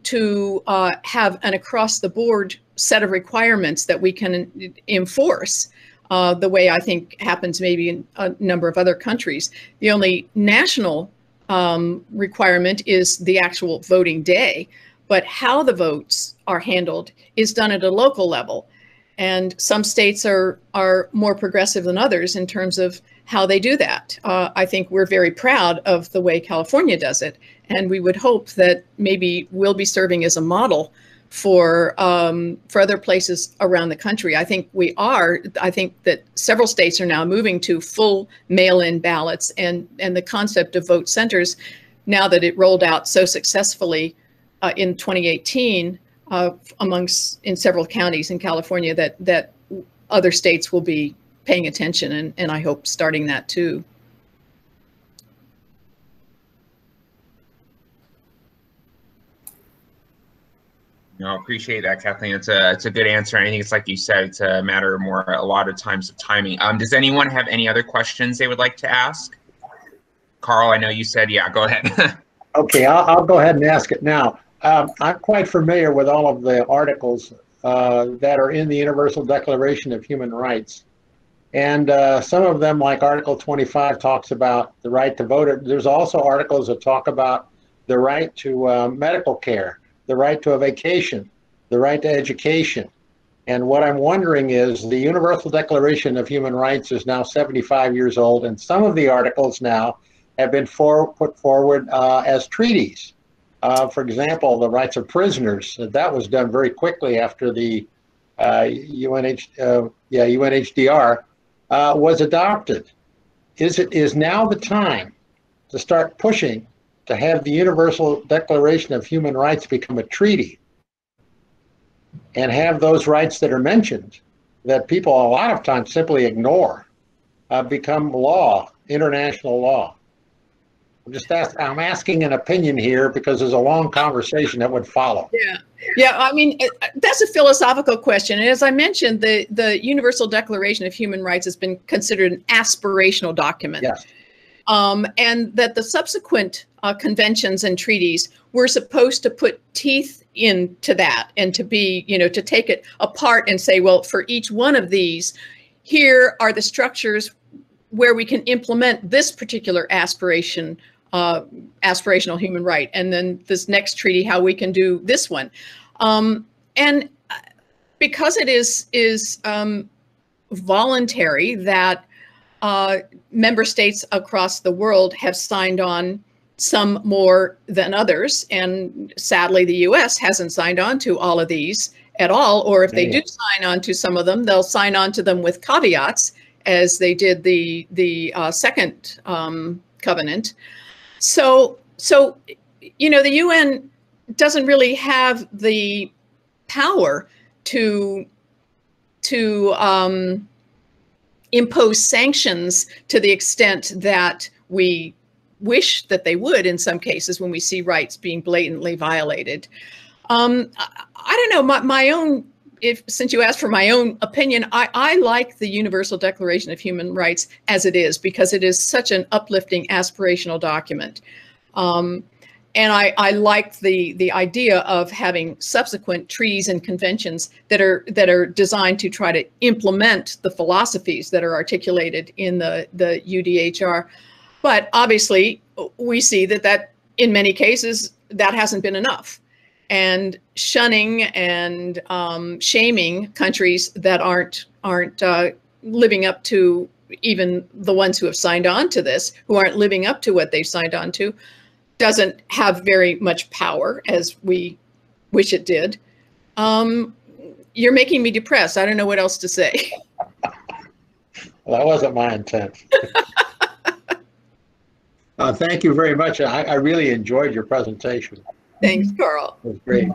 have an across-the-board set of requirements that we can enforce the way I think happens maybe in a number of other countries. The only national requirement is the actual voting day, but how the votes are handled is done at a local level. And some states are more progressive than others in terms of how they do that. I think we're very proud of the way California does it. And we would hope that maybe we'll be serving as a model for other places around the country. I think we are. I think that several states are now moving to full mail-in ballots, and the concept of vote centers, now that it rolled out so successfully in 2018 in several counties in California, that other states will be paying attention, and I hope starting that too. No, I appreciate that, Kathleen. It's a good answer. I think it's like you said, it's a matter more a lot of times of timing. Does anyone have any other questions they would like to ask? Carl, I know you said, yeah, go ahead. Okay, I'll go ahead and ask it now. I'm quite familiar with all of the articles that are in the Universal Declaration of Human Rights. And some of them, like Article 25, talks about the right to vote. There's also articles that talk about the right to medical care, the right to a vacation, the right to education. And what I'm wondering is the Universal Declaration of Human Rights is now 75 years old, and some of the articles now have been put forward as treaties. For example, the rights of prisoners, that was done very quickly after the UNHDR was adopted. Is now the time to start pushing to have the Universal Declaration of Human Rights become a treaty and have those rights that are mentioned that people a lot of times simply ignore become law, international law? I'm asking an opinion here because there's a long conversation that would follow. Yeah. I mean, that's a philosophical question. And as I mentioned, the Universal Declaration of Human Rights has been considered an aspirational document. Yes. And that the subsequent conventions and treaties were supposed to put teeth into that and to be, to take it apart and say, well, for each one of these, here are the structures where we can implement this particular aspirational human right, and then this next treaty, how we can do this one. And because it is voluntary, that member states across the world have signed on, some more than others, and sadly the US hasn't signed on to all of these at all, or if they do sign on to some of them, they'll sign on to them with caveats, as they did the second covenant. So the UN doesn't really have the power to impose sanctions to the extent that we wish that they would in some cases when we see rights being blatantly violated. I don't know, my own, since you asked for my own opinion, I like the Universal Declaration of Human Rights as it is, because it is such an uplifting aspirational document. And I like the idea of having subsequent treaties and conventions that are designed to try to implement the philosophies that are articulated in the UDHR. But obviously, we see that in many cases, that hasn't been enough. And shunning and shaming countries that aren't living up to, even the ones who have signed on to this, who aren't living up to what they've signed on to, doesn't have very much power as we wish it did. You're making me depressed. I don't know what else to say. Well, that wasn't my intent. Thank you very much. I really enjoyed your presentation. Thanks, Carl. It was great.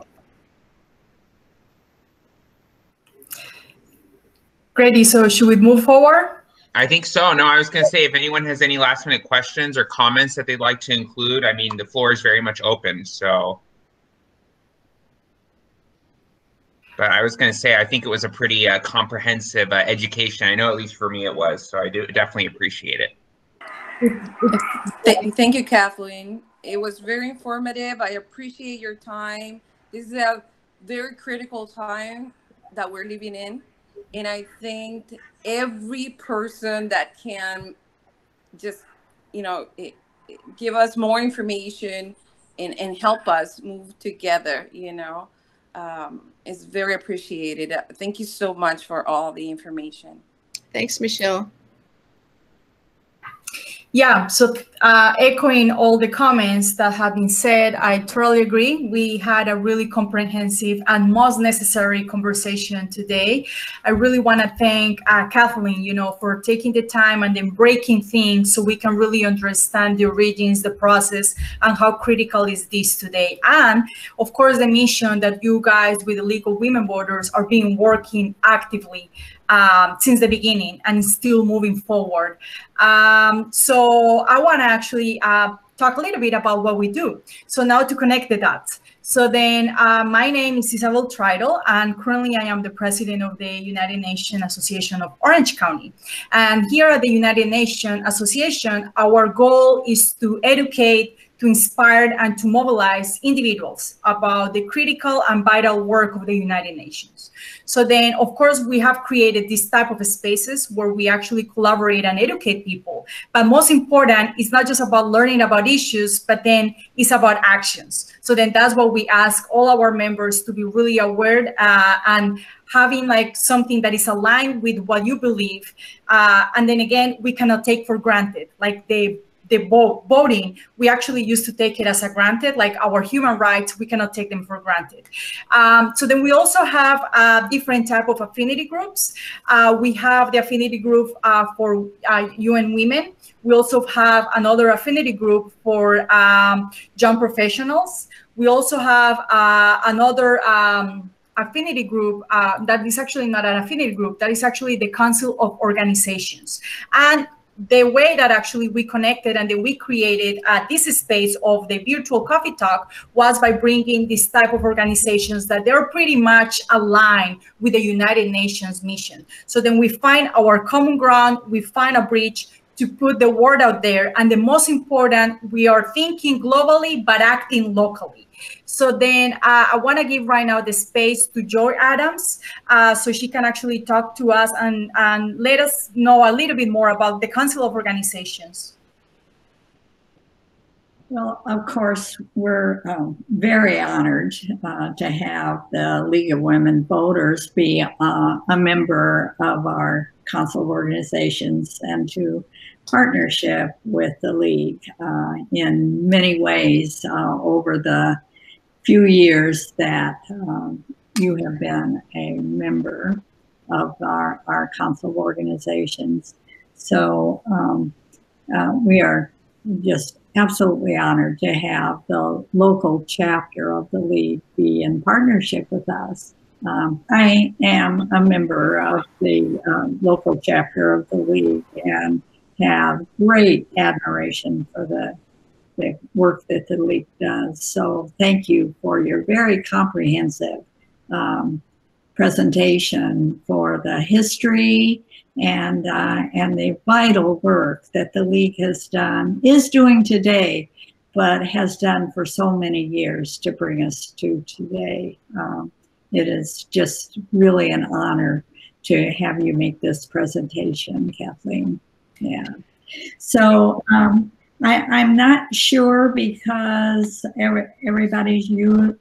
Grady, so should we move forward? I think so. No, I was going to say, if anyone has any last minute questions or comments that they'd like to include, I mean, the floor is very much open. So, but I was going to say, I think it was a pretty comprehensive education. I know at least for me it was. So I do definitely appreciate it. Thank you, Kathleen. It was very informative. I appreciate your time. This is a very critical time that we're living in. And I think every person that can just, give us more information and help us move together, is very appreciated. Thank you so much for all the information. Thanks, Michelle. Yeah, so echoing all the comments that have been said, I totally agree. We had a really comprehensive and most necessary conversation today. I really want to thank Kathleen, for taking the time and then breaking things so we can really understand the origins, the process, and how critical is this today. And of course, the mission that you guys with the League of Women Voters are being working actively since the beginning and still moving forward. So I want to actually talk a little bit about what we do. So now to connect the dots. So then my name is Isabel Tritle, and currently I am the president of the United Nations Association of Orange County. And here at the United Nations Association, our goal is to educate, to inspire and to mobilize individuals about the critical and vital work of the United Nations. So then, of course, we have created this type of spaces where we actually collaborate and educate people. But most important, it's not just about learning about issues, but then it's about actions. So then that's what we ask all our members to be really aware and having like something that is aligned with what you believe. And then again, we cannot take for granted, like the voting, we actually used to take it as a granted, like our human rights, we cannot take them for granted. So then we also have different type of affinity groups. We have the affinity group for UN Women. We also have another affinity group for young professionals. We also have another affinity group that is actually not an affinity group, that is actually the Council of Organizations. And the way that actually we connected and then we created this space of the virtual coffee talk was by bringing this type of organizations that they're pretty much aligned with the United Nations mission. So then we find our common ground, we find a bridge to put the word out there. And the most important, we are thinking globally, but acting locally. So then I want to give right now the space to Joy Adams so she can actually talk to us and let us know a little bit more about the Council of Organizations. Well, of course, we're very honored to have the League of Women Voters be a member of our Council of Organizations and to partnership with the League in many ways over the few years that you have been a member of our Council of Organizations. So we are just absolutely honored to have the local chapter of the League be in partnership with us. I am a member of the local chapter of the League and have great admiration for the work that the League does. So thank you for your very comprehensive presentation for the history and the vital work that the League has done, is doing today, but has done for so many years to bring us to today. It is just really an honor to have you make this presentation, Kathleen. Yeah. So I'm not sure because everybody's muted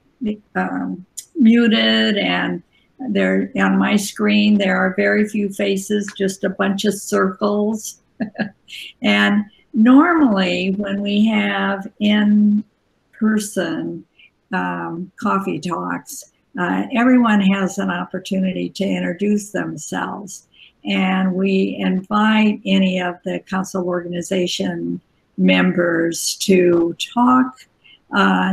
and there on my screen there are very few faces, just a bunch of circles. And normally when we have in-person coffee talks, everyone has an opportunity to introduce themselves. And we invite any of the Council Organization members to talk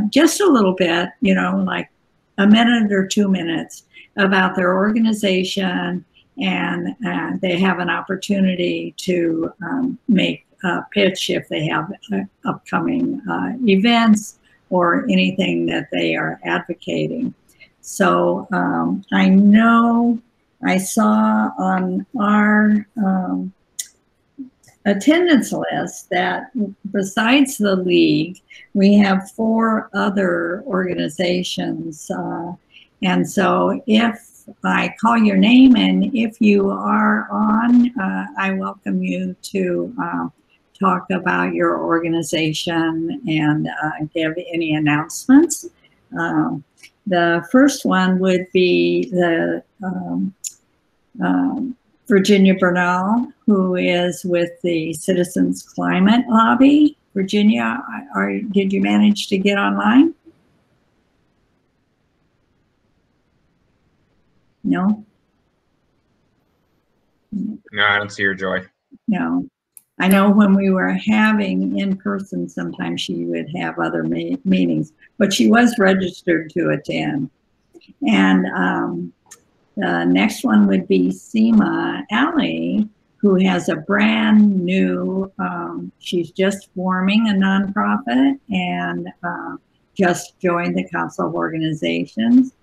just a little bit, you know, like a minute or 2 minutes about their organization, and they have an opportunity to make a pitch if they have upcoming events or anything that they are advocating. So I know I saw on our attendance list that besides the League, we have 4 other organizations. And so if I call your name and if you are on, I welcome you to talk about your organization and give any announcements. The first one would be the Virginia Bernal, who is with the Citizens Climate Lobby. Virginia, did you manage to get online? No? No, I don't see her, Joy. No. I know when we were having in person, sometimes she would have other meetings, but she was registered to attend. And the next one would be Seema Ali, who has a brand new, she's just forming a nonprofit and just joined the Council of Organizations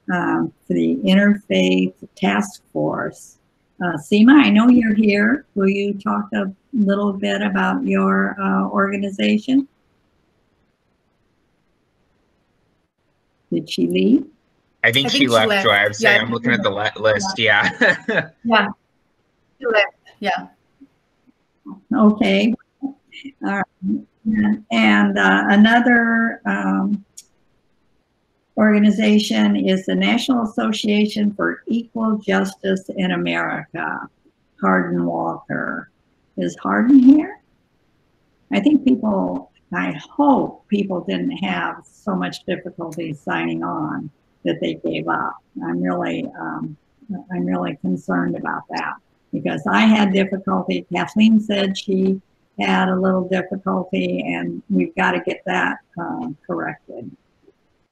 for the Interfaith Task Force. Seema, I know you're here. Will you talk a little bit about your organization? Did she leave? I think she left, Joy. I was saying, I'm looking at the list. Yeah. Yeah, she left. Yeah. Okay. All right. And another organization is the National Association for Equal Justice in America. Hardin Walker. Is Hardin here? I think I hope people didn't have so much difficulty signing on that they gave up. I'm really concerned about that because I had difficulty. Kathleen said she had a little difficulty, and we've got to get that corrected.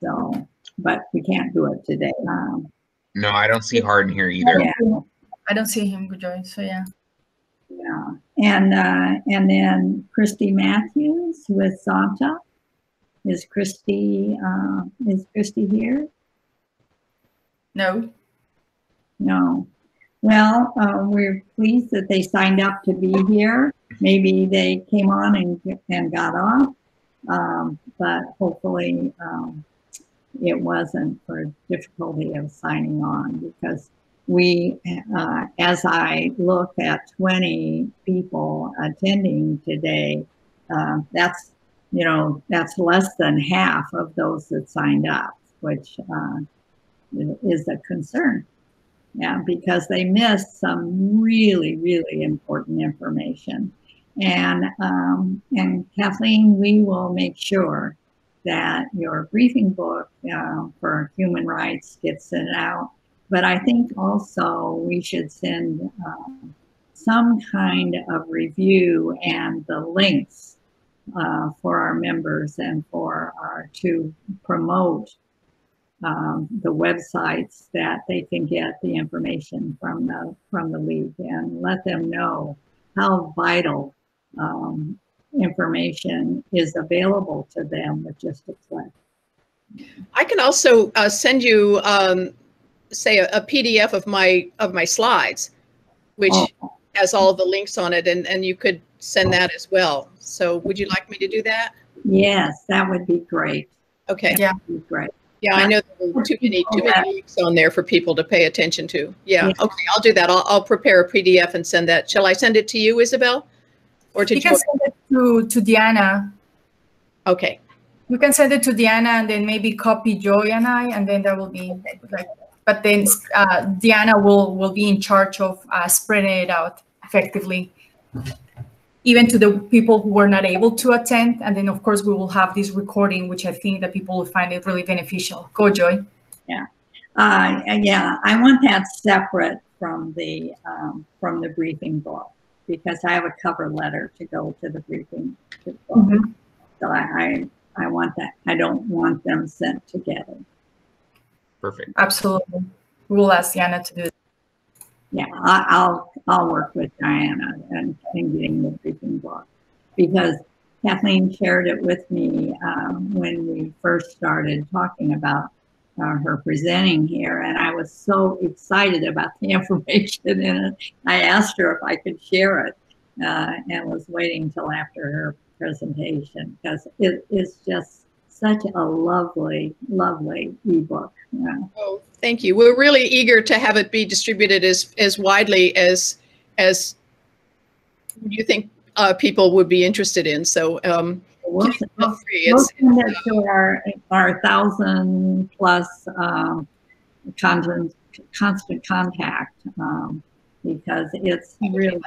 So, but we can't do it today. No, I don't see Hardin here either. Yeah. I don't see him, Joy. So yeah. Yeah, and then Christy Matthews with Santa. Is Christy here? No. No. Well, we're pleased that they signed up to be here. Maybe they came on and got off, but hopefully it wasn't for difficulty of signing on, because we, as I look at 20 people attending today, that's less than half of those that signed up, which is a concern. Yeah, because they missed some really, really important information. And Kathleen, we will make sure that your briefing book for human rights gets sent out. But I think also we should send some kind of review and the links for our members and to promote the websites that they can get the information from the league, and let them know how vital information is available to them with just a click. I can also send you, say, a PDF of my slides, which has all the links on it, and you could send that as well. So would you like me to do that? Yes, that would be great. Okay. Yeah, that would be great. Yeah, I know there were too many links on there for people to pay attention to. Yeah. Okay, I'll do that. I'll prepare a PDF and send that. Shall I send it to you, Isabel? Or to you can send it to Diana. Okay. You can send it to Diana and then maybe copy Joy and I, and then that will be like, but then Diana will be in charge of spreading it out effectively, even to the people who were not able to attend. And then of course we will have this recording, which I think that people will find it really beneficial. Go, Joy. Yeah. Yeah, I want that separate from the briefing book, because I have a cover letter to go to the briefing book. Mm-hmm. So I want that. I don't want them sent together. Perfect. Absolutely. We will ask Diana to do it. Yeah, I'll work with Diana and getting the briefing book, because Kathleen shared it with me when we first started talking about her presenting here, and I was so excited about the information in it. I asked her if I could share it, and was waiting till after her presentation, because it is just such a lovely, lovely ebook. Yeah. Oh, thank you. We're really eager to have it be distributed as widely as you think people would be interested in. So we'll send it to our 1,000+ constant contact, because it's really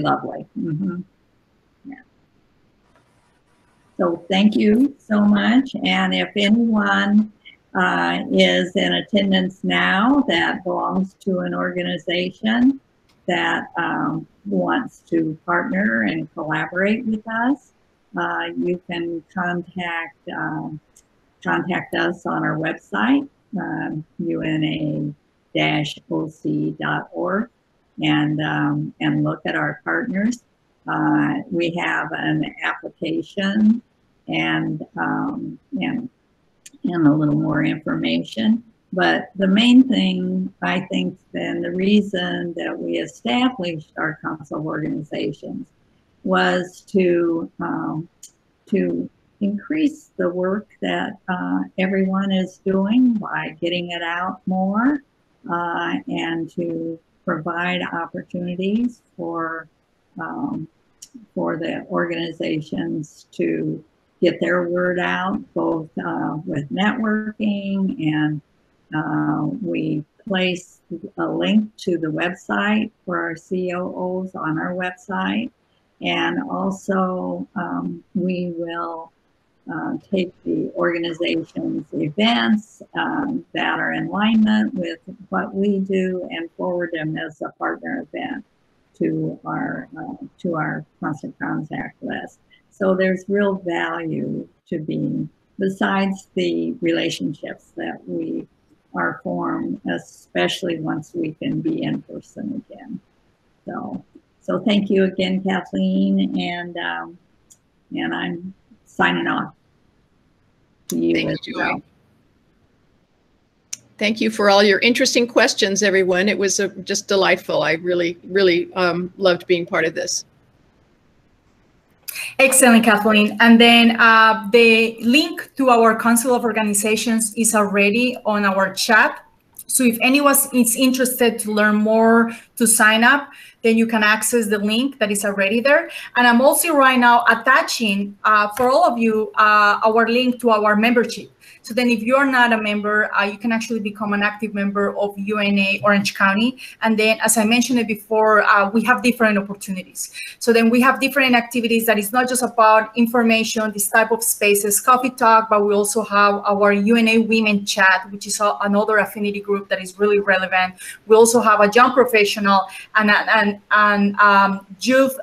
lovely. Mm-hmm. Yeah. So thank you so much. And if anyone is in attendance now that belongs to an organization that wants to partner and collaborate with us, you can contact us on our website, una-oc.org, and look at our partners. We have an application and a little more information. But the main thing, I think, then the reason that we established our council of organizations was to increase the work that everyone is doing by getting it out more, and to provide opportunities for the organizations to get their word out, both with networking, and we place a link to the website for our COOs on our website. And also we will take the organization's events that are in alignment with what we do and forward them as a partner event to our constant contact list. So there's real value to being, besides the relationships that we are formed, especially once we can be in person again. So thank you again, Kathleen, and I'm signing off to you. Thank you, Joy. Thank you for all your interesting questions, everyone. It was just delightful. I really, really loved being part of this. Excellent, Kathleen. And then the link to our Council of Organizations is already on our chat. So if anyone is interested to learn more, to sign up, then you can access the link that is already there. And I'm also right now attaching for all of you our link to our membership. So then if you're not a member, you can actually become an active member of UNA Orange County. And then, as I mentioned it before, we have different opportunities. So then we have different activities that is not just about information, this type of spaces, coffee talk, but we also have our UNA Women Chat, which is another affinity group that is really relevant. We also have a young professional and youth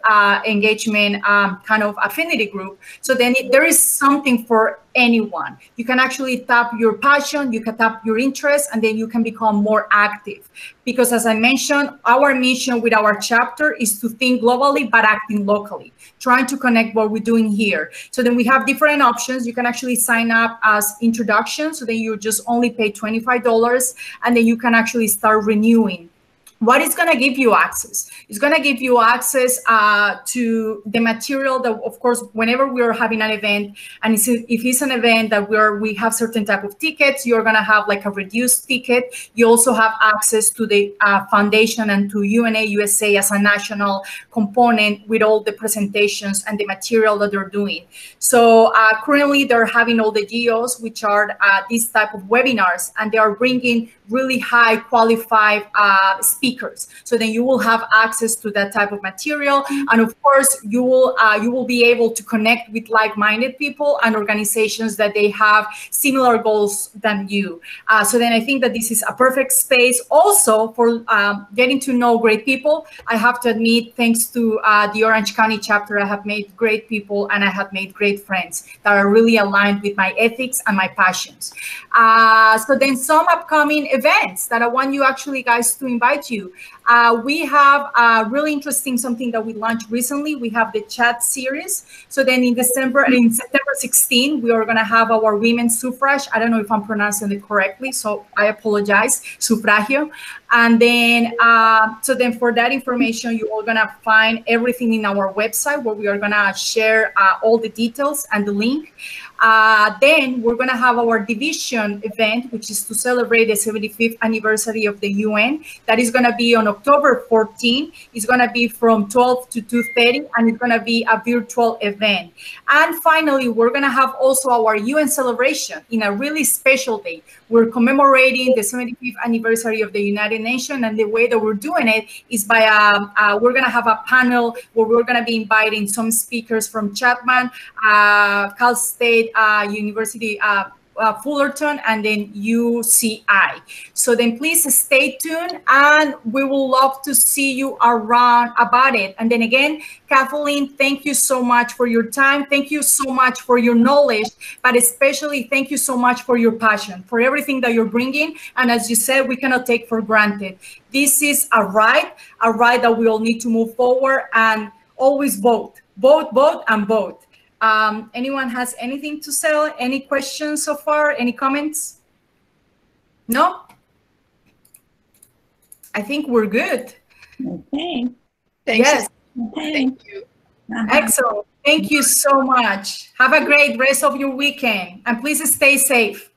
engagement kind of affinity group. So then there is something for anyone. You can actually tap your passion, you can tap your interest, and then you can become more active. Because as I mentioned, our mission with our chapter is to think globally, but acting locally, trying to connect what we're doing here. So then we have different options. You can actually sign up as introduction. So then you just only pay $25, and then you can actually start renewing. What is going to give you access? It's going to give you access to the material that, of course, whenever we're having an event, and if it's an event that we have certain type of tickets, you're going to have like a reduced ticket. You also have access to the foundation and to UNA USA as a national component with all the presentations and the material that they're doing. So currently they're having all the GEOs, which are these type of webinars, and they are bringing really high qualified speakers. So then you will have access to that type of material. And of course, you will be able to connect with like-minded people and organizations that they have similar goals than you. So then I think that this is a perfect space also for getting to know great people. I have to admit, thanks to the Orange County chapter, I have made great people and I have made great friends that are really aligned with my ethics and my passions. So then some upcoming events that I want you actually guys to invite you. We have really interesting something that we launched recently. We have the chat series. So then in September 16, we are going to have our women's suffrage. I don't know if I'm pronouncing it correctly, so I apologize, suffragio. And then, so then for that information, you are going to find everything in our website where we are going to share all the details and the link. Then we're going to have our division event, which is to celebrate the 75th anniversary of the UN. That is going to be on October 14. It's going to be from 12 to 2:30, and it's going to be a virtual event. And finally, we're going to have also our UN celebration in a really special day. We're commemorating the 75th anniversary of the United Nations, and the way that we're doing it is by we're going to have a panel where we're going to be inviting some speakers from Chapman, Cal State University, Fullerton, and then UCI. So then please stay tuned, and we will love to see you around about it. And then again, Kathleen, thank you so much for your time. Thank you so much for your knowledge, but especially thank you so much for your passion, for everything that you're bringing. And as you said, we cannot take for granted. This is a right that we all need to move forward, and always vote, and vote. Anyone has anything to say? Any questions so far? Any comments? No? I think we're good. Okay. Thanks. Yes. Okay. Thank you. Excellent. Thank you so much. Have a great rest of your weekend, and please stay safe.